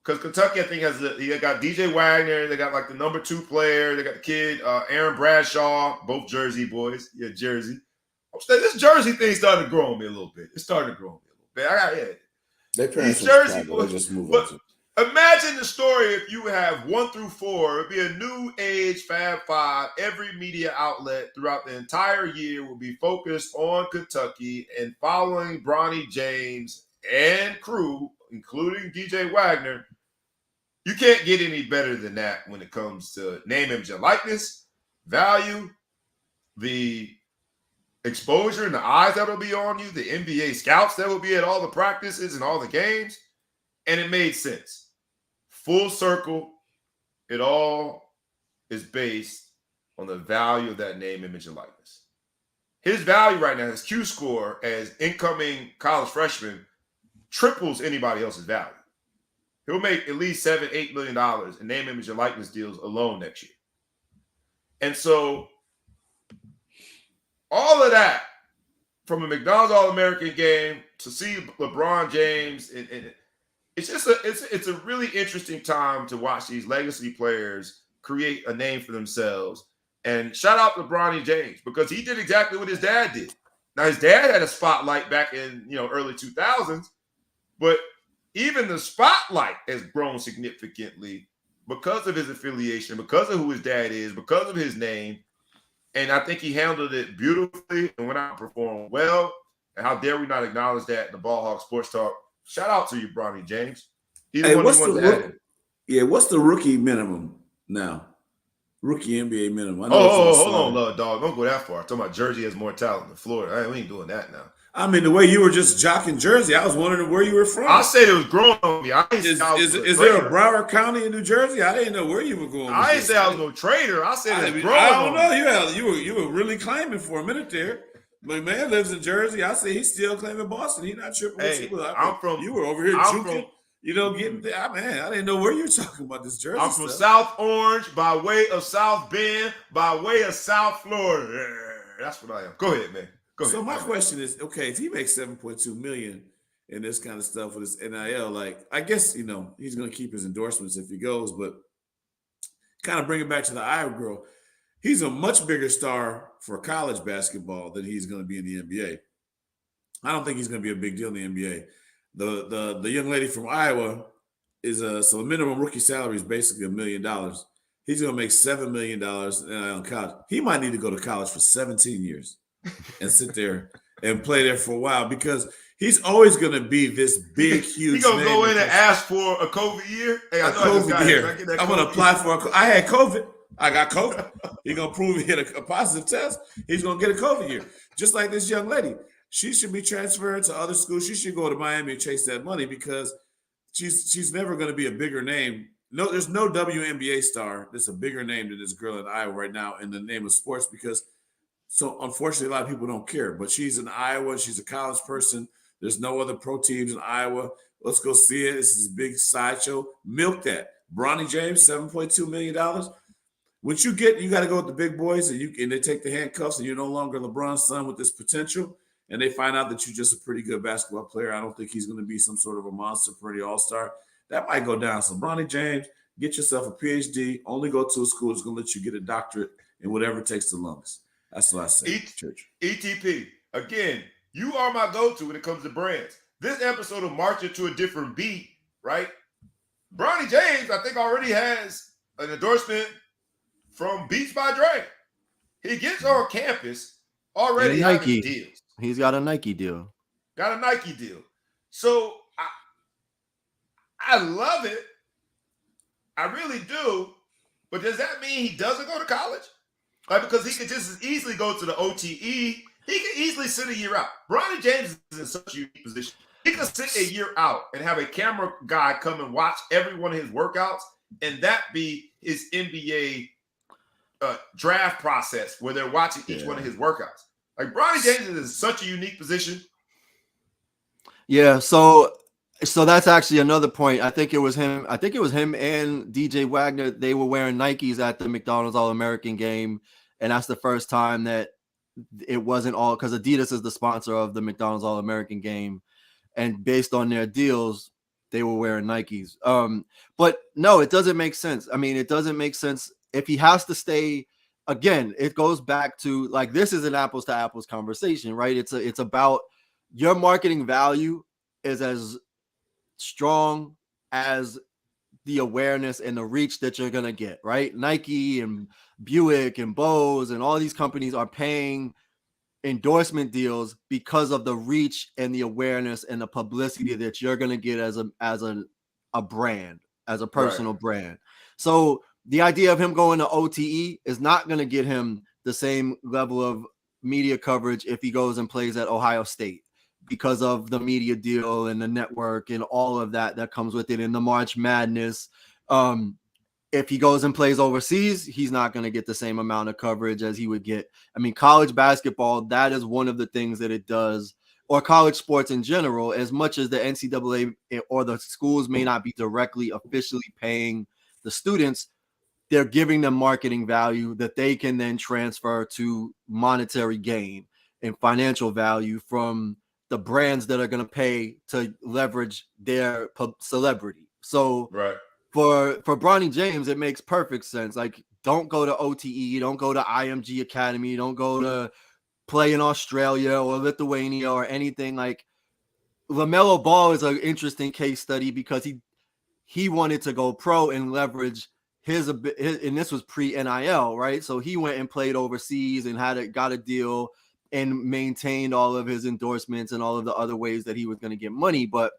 Because Kentucky, I think, they got DJ Wagner, they got like the number 2 player, they got the kid, Aaron Bradshaw, both Jersey boys. Yeah, Jersey. This Jersey thing started to grow on me a little bit. It started to grow on me a little bit. They parents Jersey boys just move but on. Imagine the story if you have 1 through 4. It'd be a new age Fab Five. Every media outlet throughout the entire year will be focused on Kentucky and following Bronny James and crew, including DJ Wagner. You can't get any better than that when it comes to name, image, and likeness, value, the exposure and the eyes that will be on you, the NBA scouts that will be at all the practices and all the games. And it made sense. Full circle, it all is based on the value of that name, image, and likeness. His value right now, his Q score as incoming college freshman, triples anybody else's value. He'll make at least $7-8 million in name, image, and likeness deals alone next year. And so all of that, from a McDonald's All-American game to see LeBron James, and it's just it's a really interesting time to watch these legacy players create a name for themselves. And shout out to Bronny James, because he did exactly what his dad did. Now, his dad had a spotlight back in early 2000s, but even the spotlight has grown significantly because of his affiliation, because of who his dad is, because of his name. And I think he handled it beautifully and went out and performed well. And how dare we not acknowledge that in the Ball Hawk Sports Talk. Shout out to you, Bronny James. What's the rookie minimum now? Rookie NBA minimum. Hold on, dog. Don't go that far. I'm talking about Jersey has more talent than Florida. We ain't doing that now. I mean, the way you were just jocking Jersey, I was wondering where you were from. I said it was growing on me. Is there a Broward County in New Jersey? I didn't know where you were going. I didn't say I was no trader. I said it's growing. I don't know. You were really claiming for a minute there. My man lives in Jersey. I say he's still claiming Boston. He's not tripping. You were over here juking. Getting there. Man, I didn't know where you were talking about this Jersey. I'm from South Orange, by way of South Bend, by way of South Florida. That's what I am. Go ahead, man. So my question is, okay, if he makes $7.2 million and this kind of stuff with his NIL. Like, I guess, he's going to keep his endorsements if he goes, but kind of bring it back to the Iowa girl. He's a much bigger star for college basketball than he's going to be in the NBA. I don't think he's going to be a big deal in the NBA. The young lady from Iowa is so the minimum rookie salary is basically $1 million. He's going to make $7 million in college. He might need to go to college for 17 years and sit there and play there for a while because he's always going to be this big, huge. He's going to go in and ask for a COVID year. Hey, I know COVID year. I'm going to apply for I had COVID. I got COVID. He's going to prove he had a positive test. He's going to get a COVID year. Just like this young lady. She should be transferred to other schools. She should go to Miami and chase that money because she's never going to be a bigger name. No, there's no WNBA star that's a bigger name than this girl in Iowa right now in the name of sports because so unfortunately a lot of people don't care. But she's in Iowa. She's a college person. There's no other pro teams in Iowa. Let's go see it. This is a big sideshow. Milk that. Bronny James, $7.2 million. Once you got to go with the big boys and they take the handcuffs and you're no longer LeBron's son with this potential. And they find out that you're just a pretty good basketball player. I don't think he's going to be some sort of a monster, pretty all-star. That might go down. So Bronny James, get yourself a PhD. Only go to a school that's going to let you get a doctorate in whatever it takes the longest. That's what I say, Church. ETP, again, you are my go-to when it comes to brands. This episode of Marching to a Different Beat, right? Bronny James, I think, already has an endorsement from Beats by Dre. He gets on campus already having deals. He's got a Nike deal. So I love it. I really do. But does that mean he doesn't go to college? Like, because he could just as easily go to the OTE. He could easily sit a year out. Bronny James is in such a unique position. He could sit a year out and have a camera guy come and watch every one of his workouts, and that be his NBA draft process where they're watching each one of his workouts. Like, Bronny James is in such a unique position. Yeah, so that's actually another point. I think it was him and DJ Wagner. They were wearing Nikes at the McDonald's All-American game, and that's the first time that it wasn't all because Adidas is the sponsor of the McDonald's All-American game, and based on their deals, they were wearing Nikes. But no, it doesn't make sense. I mean, it doesn't make sense if he has to stay. Again, it goes back to like this is an apples to apples conversation, right? It's about your marketing value is as strong as the awareness and the reach that you're gonna get, right? Nike and Buick and Bose and all these companies are paying endorsement deals because of the reach and the awareness and the publicity that you're gonna get as a brand, as a personal brand. So the idea of him going to OTE is not going to get him the same level of media coverage if he goes and plays at Ohio State because of the media deal and the network and all of that comes with it in the March Madness. If he goes and plays overseas, he's not going to get the same amount of coverage as he would get. I mean, college basketball, that is one of the things that it does, or college sports in general, as much as the NCAA or the schools may not be directly officially paying the students, they're giving them marketing value that they can then transfer to monetary gain and financial value from the brands that are going to pay to leverage their celebrity. So for Bronny James, it makes perfect sense. Like, don't go to OTE, don't go to IMG Academy, don't go to play in Australia or Lithuania or anything. Like, LaMelo Ball is an interesting case study because he wanted to go pro and leverage his, and this was pre-NIL, right? So he went and played overseas and got a deal and maintained all of his endorsements and all of the other ways that he was going to get money. But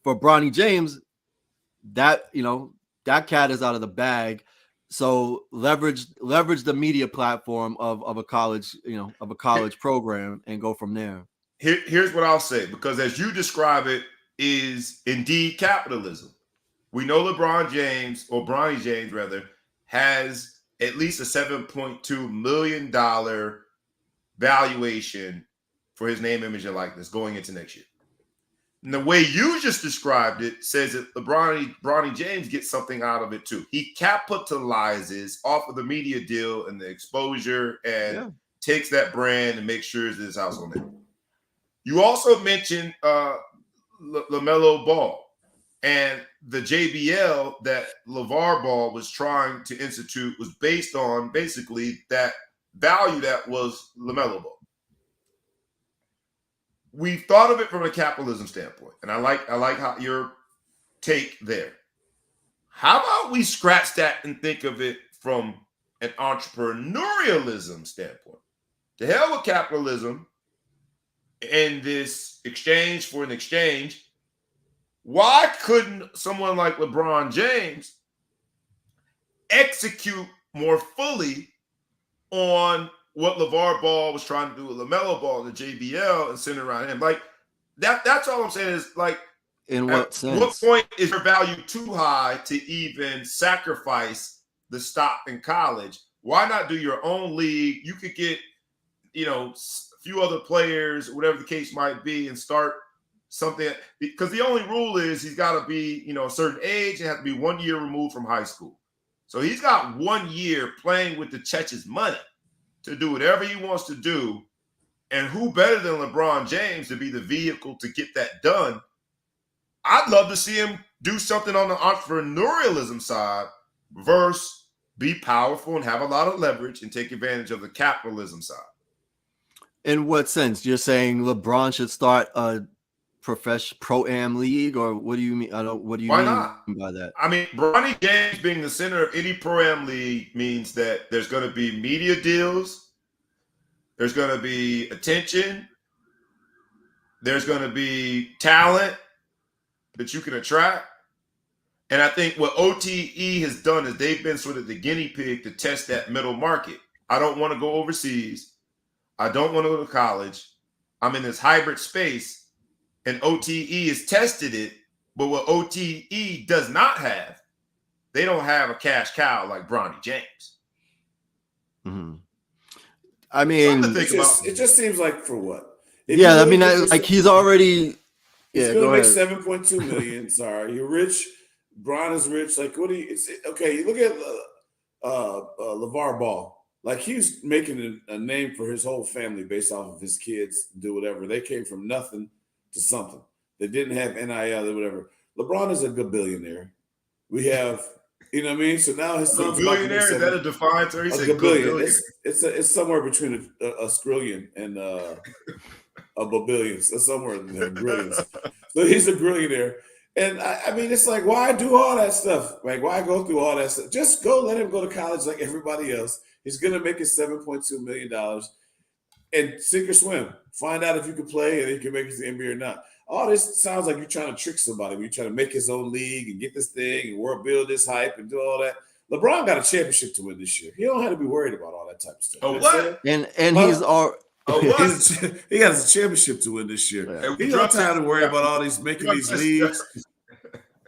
for Bronny James, that cat is out of the bag. So leverage the media platform of a college, of a college program and go from there. Here's what I'll say, because as you describe it is indeed capitalism. We know LeBron James, or Bronny James rather, has at least a $7.2 million valuation for his name, image, and likeness going into next year. And the way you just described it says that Bronny James gets something out of it too. He capitalizes off of the media deal and the exposure and takes that brand and makes sure it's his house on it. You also mentioned LaMelo Ball and the JBL that LeVar Ball was trying to institute was based on basically that value that was LaMelo Ball. We thought of it from a capitalism standpoint, and I like how your take there. How about we scratch that and think of it from an entrepreneurialism standpoint? To hell with capitalism and this exchange for an exchange. Why couldn't someone like LeBron James execute more fully on what LeVar Ball was trying to do with LaMelo Ball and the JBL and center around him? Like that's all I'm saying is like, in what sense? What point is your value too high to even sacrifice the stop in college? Why not do your own league? You could get, a few other players, whatever the case might be, and start something, because the only rule is he's got to be, a certain age and have to be 1 year removed from high school. So he's got 1 year playing with the Chech's money to do whatever he wants to do. And who better than LeBron James to be the vehicle to get that done? I'd love to see him do something on the entrepreneurialism side versus be powerful and have a lot of leverage and take advantage of the capitalism side. In what sense? You're saying LeBron should start a pro-am league, or what do you mean? What do you mean by that? I mean, Bronny James being the center of any pro-am league means that there's going to be media deals, there's going to be attention, there's going to be talent that you can attract. And I think what OTE has done is they've been sort of the guinea pig to test that middle market. I don't want to go overseas. I don't want to go to college. I'm in this hybrid space, and OTE has tested it. But what OTE does not have, they don't have a cash cow like Bronny James. Mm-hmm. I mean, it just seems like for what? He's already. He's going to make 7.2 million. Sorry, you're rich. Bron is rich. Like, what do you? Okay, you look at LeVar Ball. Like, he's making a name for his whole family based off of his kids do whatever. They came from nothing to something. They didn't have NIL or whatever. LeBron is a good billionaire. We have, you know what I mean? So now his son's billionaire. Is that a defined term? A good billion. It's somewhere between a skrillion and a babillion. So somewhere in there, brilliance. So he's a billionaire. And I mean, it's like, why do all that stuff? Like, why go through all that stuff? Just go let him go to college like everybody else. He's going to make his $7.2 million and sink or swim. Find out if you can play and he can make it to the NBA or not. All this sounds like you're trying to trick somebody. You're trying to make his own league and get this thing and build this hype and do all that. LeBron got a championship to win this year. He don't have to be worried about all that type of stuff. Oh, what? And he's all. He got a championship to win this year. Yeah. He don't have to worry about all these making these leagues.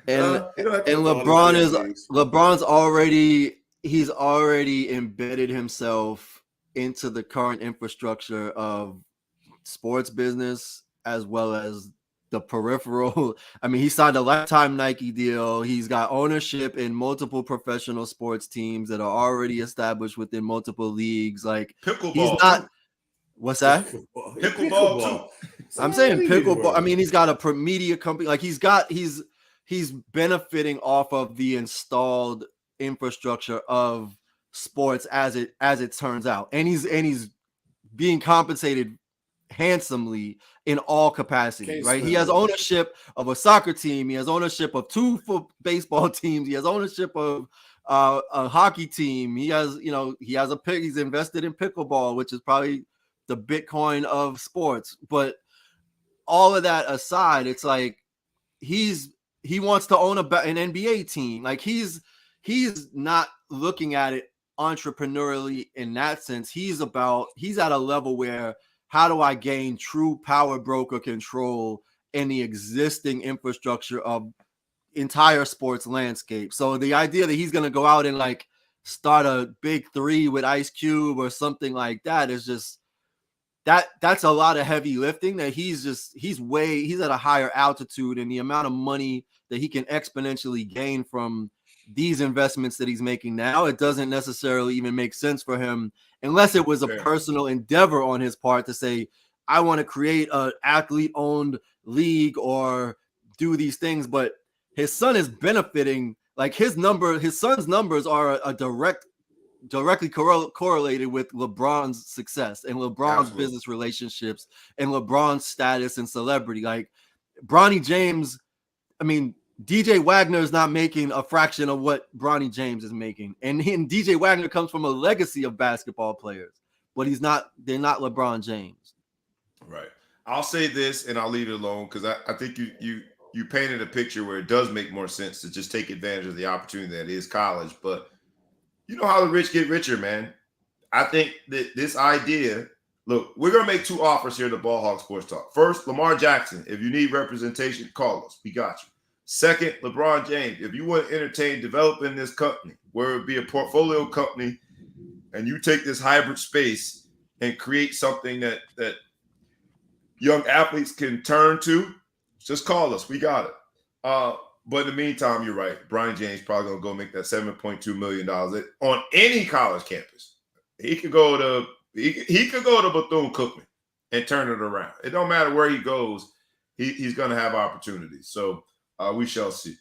And LeBron's already. He's already embedded himself into the current infrastructure of sports business as well as the peripheral. I mean, he signed a lifetime Nike deal. He's got ownership in multiple professional sports teams that are already established within multiple leagues. Like, pickleball. He's not. What's that? Pickleball too. I'm saying pickleball. I mean, he's got a media company. Like, he's benefiting off of the installed infrastructure of sports as it turns out, and he's being compensated handsomely in all capacities, right? He has ownership of a soccer team, he has ownership of two baseball teams, he has ownership of a hockey team, he has he's invested in pickleball, which is probably the Bitcoin of sports. But all of that aside, it's like he wants to own an NBA team. Like, he's not looking at it entrepreneurially in that sense. He's at a level where, how do I gain true power broker control in the existing infrastructure of entire sports landscape? So the idea that he's going to go out and like start a big three with Ice Cube or something like that is just that's a lot of heavy lifting. That he's at a higher altitude, and the amount of money that he can exponentially gain from these investments that he's making now, it doesn't necessarily even make sense for him unless it was a personal endeavor on his part to say, I want to create a athlete-owned league or do these things, but his son is benefiting. Like his son's numbers are a directly correlated with LeBron's success and LeBron's business relationships and LeBron's status and celebrity. Like Bronny James, I mean, DJ Wagner is not making a fraction of what Bronny James is making. And DJ Wagner comes from a legacy of basketball players, but they're not LeBron James. Right. I'll say this and I'll leave it alone because I think you painted a picture where it does make more sense to just take advantage of the opportunity that is college. But you know how the rich get richer, man. I think that this idea, look, we're going to make 2 offers here at the Ball Hog Sports Talk. First, Lamar Jackson. If you need representation, call us. We got you. Second, LeBron James. If you want to entertain developing this company, where it be a portfolio company, and you take this hybrid space and create something that young athletes can turn to, just call us. We got it. But in the meantime, you're right. Bronny James probably going to go make that $7.2 million on any college campus. He could go to Bethune-Cookman and turn it around. It don't matter where he goes. He's going to have opportunities. So we shall see.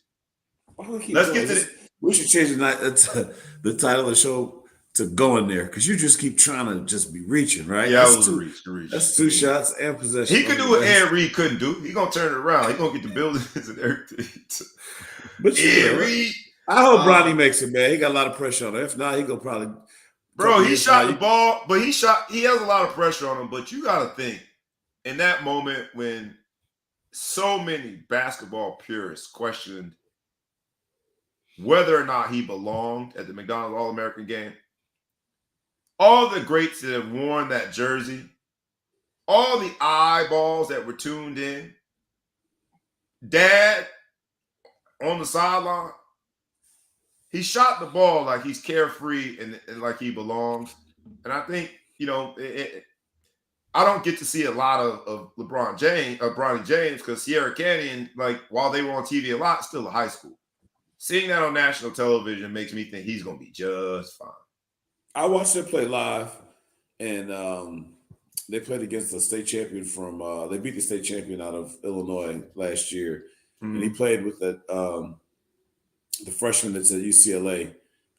Let's get to this. We should change the title of the show to Going There because you just keep trying to just be reaching, right? Yeah, that's reach. That's 2 shots and possession. He could do what Ed Reed couldn't do. He's going to turn it around. He's going to get the buildings and everything. But Ed Reed. I hope Bronny makes it, man. He got a lot of pressure on him. If not, he go probably. Bro, he shot the ball, but he has a lot of pressure on him. But you got to think in that moment when so many basketball purists questioned whether or not he belonged at the McDonald All-American game. All the greats that have worn that jersey, all the eyeballs that were tuned in, Dad on the sideline, he shot the ball like he's carefree and like he belongs. And I think, I don't get to see a lot of Bronny James because Sierra Canyon, like while they were on TV a lot, still a high school. Seeing that on national television makes me think he's going to be just fine. I watched them play live, and they played against the state champion they beat the state champion out of Illinois last year. Mm-hmm. And he played with the freshman that's at UCLA.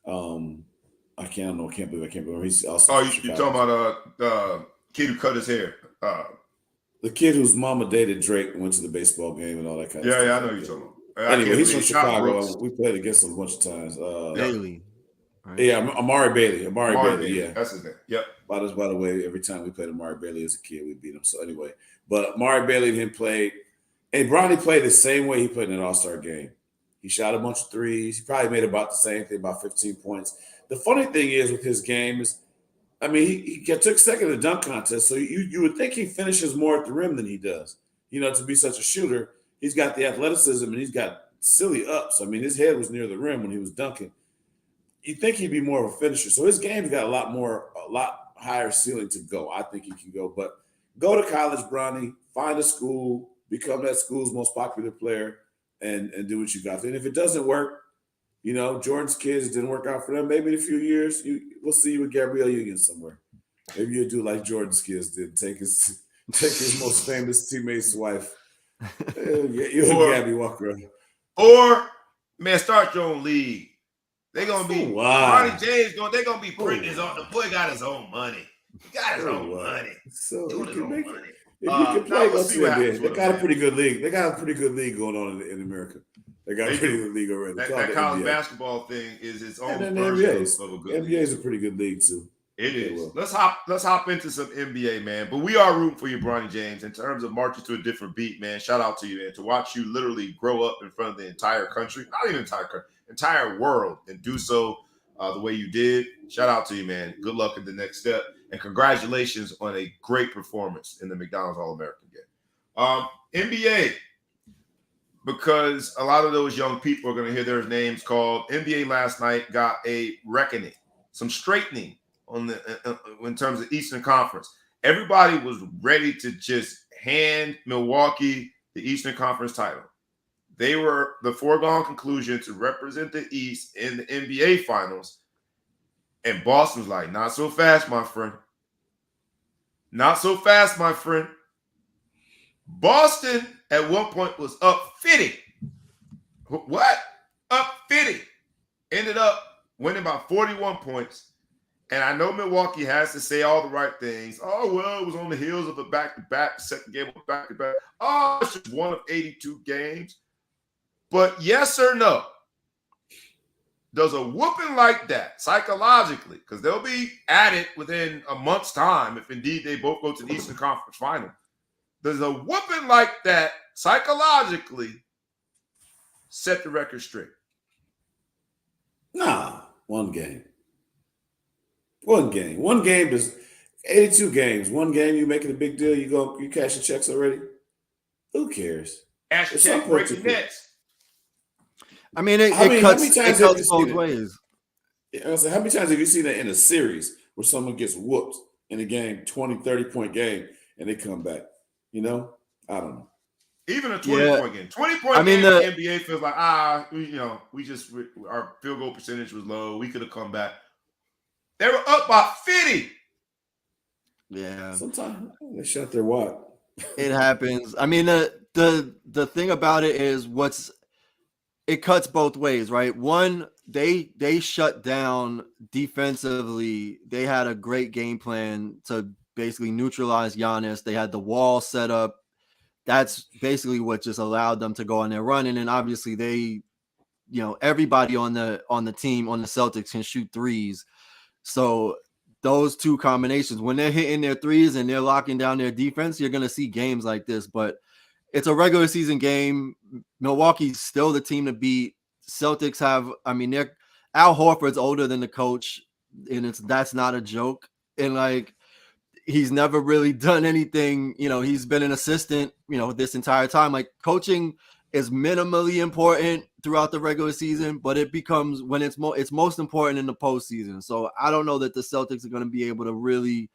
I can't remember. He's also you're talking about the kid who cut his hair. The kid whose mama dated Drake went to the baseball game and all that kind of stuff. Yeah, I know you're talking about. Anyway, he's from Chicago. We played against him a bunch of times. Bailey. Right. Yeah, Amari Bailey. Amari Bailey, yeah. That's his name. Yep. By the way, every time we played Amari Bailey as a kid, we beat him. So anyway, but Amari Bailey and him played, and Bronny played the same way he played in an All-Star game. He shot a bunch of threes. He probably made about the same thing, about 15 points. The funny thing is with his game is, I mean, he took second in the dunk contest, so you would think he finishes more at the rim than he does. To be such a shooter, he's got the athleticism and he's got silly ups. I mean, his head was near the rim when he was dunking. You'd think he'd be more of a finisher. So his game's got a lot higher ceiling to go. I think he can go. But go to college, Bronny, find a school, become that school's most popular player, and do what you got. And if it doesn't work, Jordan's kids, it didn't work out for them. Maybe in a few years, we'll see you with Gabrielle Union somewhere. Maybe you'll do like Jordan's kids did, take his most famous teammate's wife. You and Gabby walk around. Or, man, start your own league. They're gonna be Bronny James. They're gonna be printing his own. The boy got his own money. He got his own money. So doing his own money. If you can play, let's see what happens. They got a pretty good league. They got a pretty good league going on in America. They got a pretty good league already. That college basketball thing is its own version of a good NBA league. is a pretty good league too. It is. Let's hop into some NBA, man. But we are rooting for you, Bronny James. In terms of marching to a different beat, man, shout out to you, man. To watch you literally grow up in front of the entire country, not even entire country, entire world, and do so the way you did. Shout out to you, man. Good luck in the next step. And congratulations on a great performance in the McDonald's All-American game. NBA, because a lot of those young people are going to hear their names called. NBA last night got a reckoning, some straightening on in terms of Eastern Conference. Everybody was ready to just hand Milwaukee the Eastern Conference title. They were the foregone conclusion to represent the East in the NBA Finals. And Boston's like, not so fast, my friend. Not so fast, my friend. Boston at one point was up 50. What? Up 50. Ended up winning by 41 points. And I know Milwaukee has to say all the right things. Oh, well, it was on the heels of a back-to-back, second game of back-to-back. Oh, it's just one of 82 games. But yes or no, does a whooping like that psychologically, because they'll be at it within a month's time if indeed they both go to the Eastern Conference Final, does a whooping like that psychologically set the record straight? Nah, one game. One game is 82 games. One game, you make it a big deal. You cash your checks already. Who cares? Ash check, break the nets. I mean, it cuts both ways. How many times have you seen that in a series where someone gets whooped in a game, 20, 30-point game, and they come back? I don't know. Even a 20-point game. 20-point game in the NBA feels like, our field goal percentage was low. We could have come back. They were up by 50. Yeah. Sometimes they shut their wad. It happens. I mean, the thing about it is it cuts both ways, right? One, they shut down defensively. They had a great game plan to basically neutralize Giannis. They had the wall set up. That's basically what just allowed them to go on their run. And then obviously they, everybody on the team, on the Celtics, can shoot threes. So those two combinations, when they're hitting their threes and they're locking down their defense, you're going to see games like this. But it's a regular season game. Milwaukee's still the team to beat. Celtics Al Horford's older than the coach, and that's not a joke. And he's never really done anything. He's been an assistant, this entire time. Coaching is minimally important throughout the regular season, but it becomes when it's most important in the postseason. So I don't know that the Celtics are going to be able to really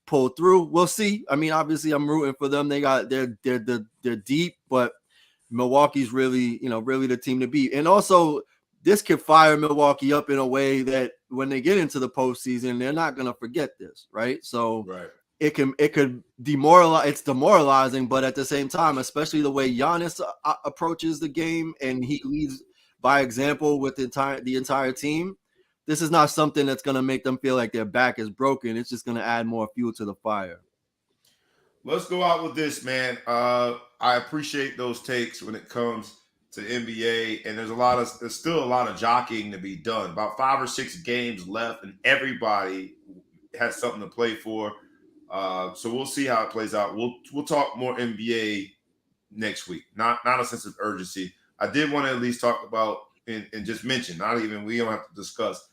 pull through. We'll see. I mean, obviously I'm rooting for them. They're deep, but Milwaukee's really the team to beat. And also this could fire Milwaukee up in a way that when they get into the postseason, they're not going to forget this. Right. So it could demoralize. It's demoralizing, but at the same time, especially the way Giannis approaches the game and he leads by example with the entire team, this is not something that's going to make them feel like their back is broken. It's just going to add more fuel to the fire. Let's go out with this, man. I appreciate those takes when it comes to NBA, and there's still a lot of jockeying to be done. About 5 or 6 games left, and everybody has something to play for. So we'll see how it plays out. We'll talk more NBA next week. Not a sense of urgency. I did want to at least talk about and just mention. We don't have to discuss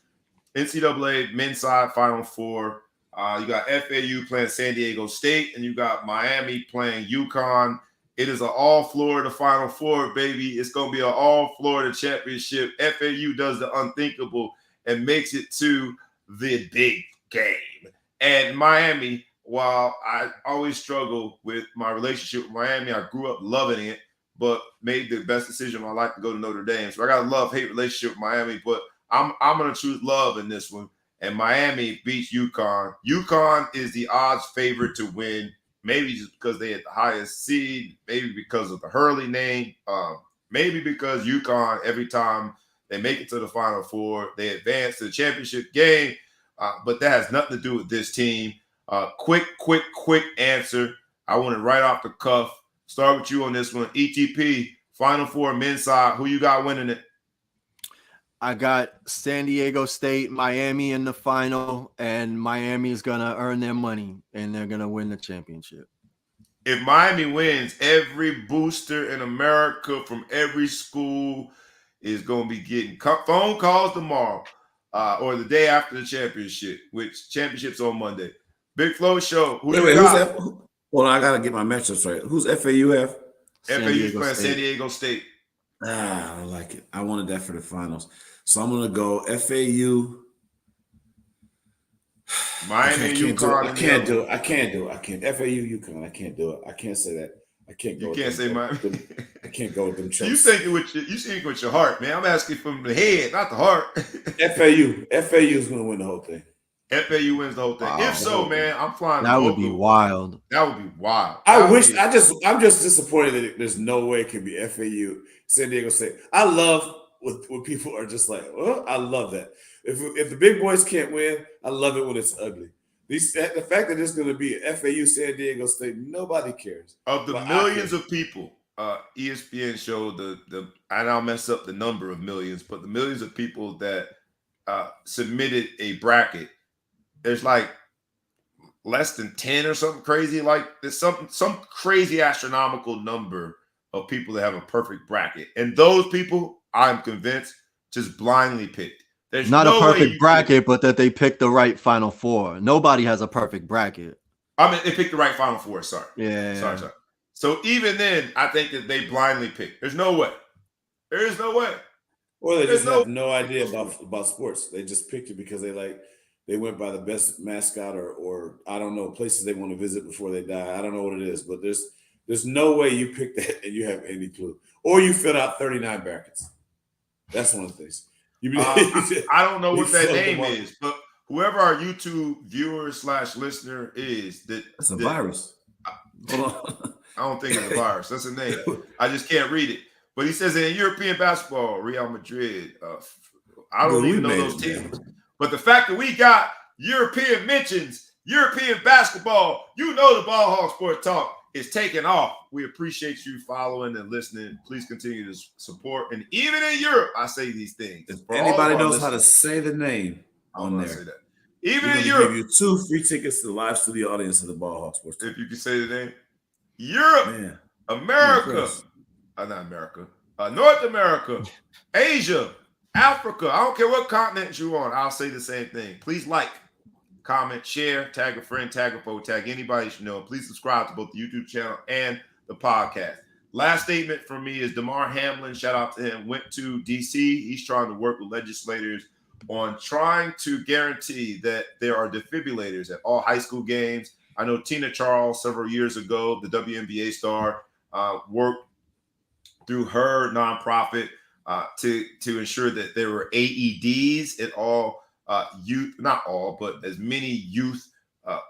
NCAA men's side Final Four. You got FAU playing San Diego State, and you got Miami playing UConn. It is an all-Florida Final Four, baby. It's going to be an all-Florida championship. FAU does the unthinkable and makes it to the big game. And Miami, while I always struggle with my relationship with Miami, I grew up loving it, but made the best decision of my life to go to Notre Dame. So I got a love-hate relationship with Miami, but I'm going to choose love in this one. And Miami beats UConn. UConn is the odds favorite to win, maybe just because they had the highest seed, maybe because of the Hurley name, maybe because UConn, every time they make it to the Final Four, they advance to the championship game. But that has nothing to do with this team. Quick answer. I want it right off the cuff. Start with you on this one. ETP, Final Four men's side. Who you got winning it? I got San Diego State, Miami in the final, and Miami is going to earn their money, and they're going to win the championship. If Miami wins, every booster in America from every school is going to be getting phone calls tomorrow or the day after the championship, which championship's on Monday. Big Flow Show. Wait, who's that? Hold on, I got to get my matchups right. Who's FAU have? FAU's playing San Diego State. I don't like it. I wanted that for the finals. So I'm going to go FAU. Miami, UConn. I can't do it. FAU, UConn. I can't do it. I can't say that. I can't go. You can't say Miami. I can't go with them. You thinking with your heart, man. I'm asking from the head, not the heart. FAU is going to win the whole thing. FAU wins the whole thing. Wow. If so, man, I'm flying. That would be wild. That would be wild. I'm just disappointed that there's no way it can be FAU, San Diego State. I love when people are just like, well, I love that. If the big boys can't win, I love it when it's ugly. The fact that it's going to be FAU, San Diego State, nobody cares. Of the millions of people, ESPN showed and I'll mess up the number of millions, but the millions of people that submitted a bracket, there's like less than 10 or something crazy. Like there's some crazy astronomical number of people that have a perfect bracket. And those people, I'm convinced, just blindly picked. There's not no a perfect bracket, but that they picked the right Final Four. Nobody has a perfect bracket. I mean, they picked the right Final Four. Sorry. Yeah. Sorry. So even then, I think that they blindly picked. There's no way. There is no way. Or they just have no idea about sports. They just picked it because they went by the best mascot or I don't know, places they want to visit before they die. I don't know what it is, but there's no way you picked that and you have any clue. Or you filled out 39 brackets. That's one of the things. I don't know what that name is, but whoever our YouTube viewer / listener is, that's a virus. Hold on. I don't think it's a virus. That's a name. I just can't read it. But he says in European basketball, Real Madrid. I don't even know those teams. But the fact that we got European mentions, European basketball, the Ball Hog Sports Talk is taking off. We appreciate you following and listening. Please continue to support. And even in Europe, I say these things. If anybody knows how to say the name on there, say that. Even in Europe, Europe, give you 2 free tickets to the live studio audience of the Ball Hog Sports Talk. If you can say the name, Europe, man. America, not America, North America, Asia, Africa. I don't care what continent you're on. I'll say the same thing. Please like, comment, share, tag a friend, tag a foe, tag anybody you know. Please subscribe to both the YouTube channel and the podcast. Last statement from me is Damar Hamlin. Shout out to him. Went to D.C. He's trying to work with legislators on trying to guarantee that there are defibrillators at all high school games. I know Tina Charles several years ago, the WNBA star, worked through her nonprofit to ensure that there were AEDs at all youth, not all, but as many youth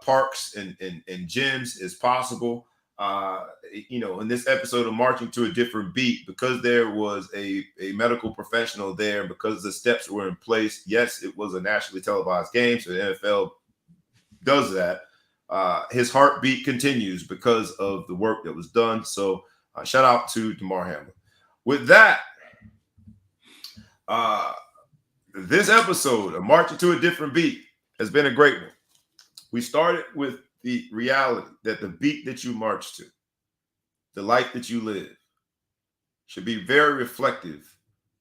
parks and gyms as possible. In this episode of Marching to a Different Beat, because there was a medical professional there, because the steps were in place. Yes, it was a nationally televised game, so the NFL does that. His heartbeat continues because of the work that was done. So shout out to Damar Hamlin. With that, this episode of Marching to a Different Beat has been a great one. We started with the reality that the beat that you march to, the life that you live, should be very reflective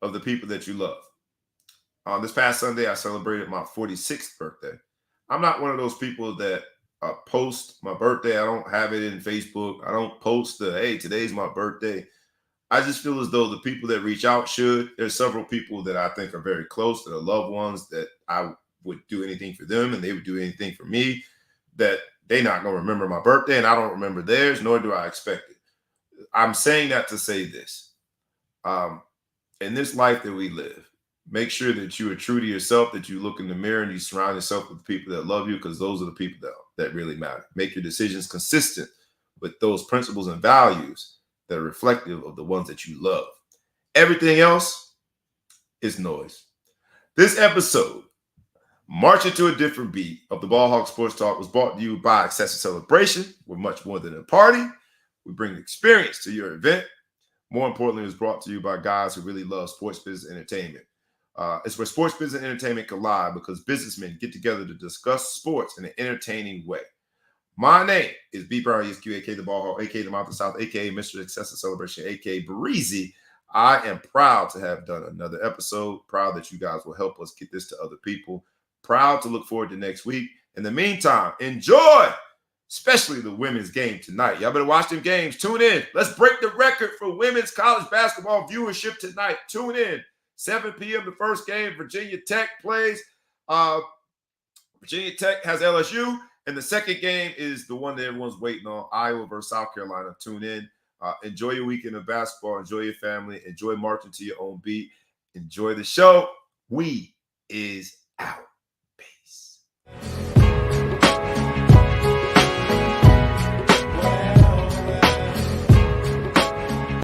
of the people that you love. This past Sunday, I celebrated my 46th birthday. I'm not one of those people that post my birthday. I don't have it in Facebook. I don't post hey, today's my birthday. I just feel as though the people that reach out should. There's several people that I think are very close, that are loved ones, that I would do anything for them and they would do anything for me, that they're not going to remember my birthday and I don't remember theirs, nor do I expect it. I'm saying that to say this. In this life that we live, make sure that you are true to yourself, that you look in the mirror and you surround yourself with people that love you, because those are the people that really matter. Make your decisions consistent with those principles and values that are reflective of the ones that you love. Everything else is noise. This episode, Marching to a Different Beat of the Ball Hog Sports Talk, was brought to you by Excessive Celebration. We're much more than a party. We bring experience to your event. More importantly, it was brought to you by guys who really love sports business entertainment. It's where sports business and entertainment collide, because businessmen get together to discuss sports in an entertaining way. My name is B. Brown ESQ, a.k.a. the Ball Hog, a.k.a. the Mountain South, a.k.a. Mr. Excessive Celebration, a.k.a. Breezy. I am proud to have done another episode. Proud that you guys will help us get this to other people. Proud to look forward to next week. In the meantime, enjoy, especially the women's game tonight. Y'all better watch them games. Tune in. Let's break the record for women's college basketball viewership tonight. Tune in. 7 p.m. the first game. Virginia Tech plays. Virginia Tech has LSU. And the second game is the one that everyone's waiting on, Iowa versus South Carolina. Tune in. Enjoy your weekend of basketball. Enjoy your family. Enjoy marching to your own beat. Enjoy the show. We is out.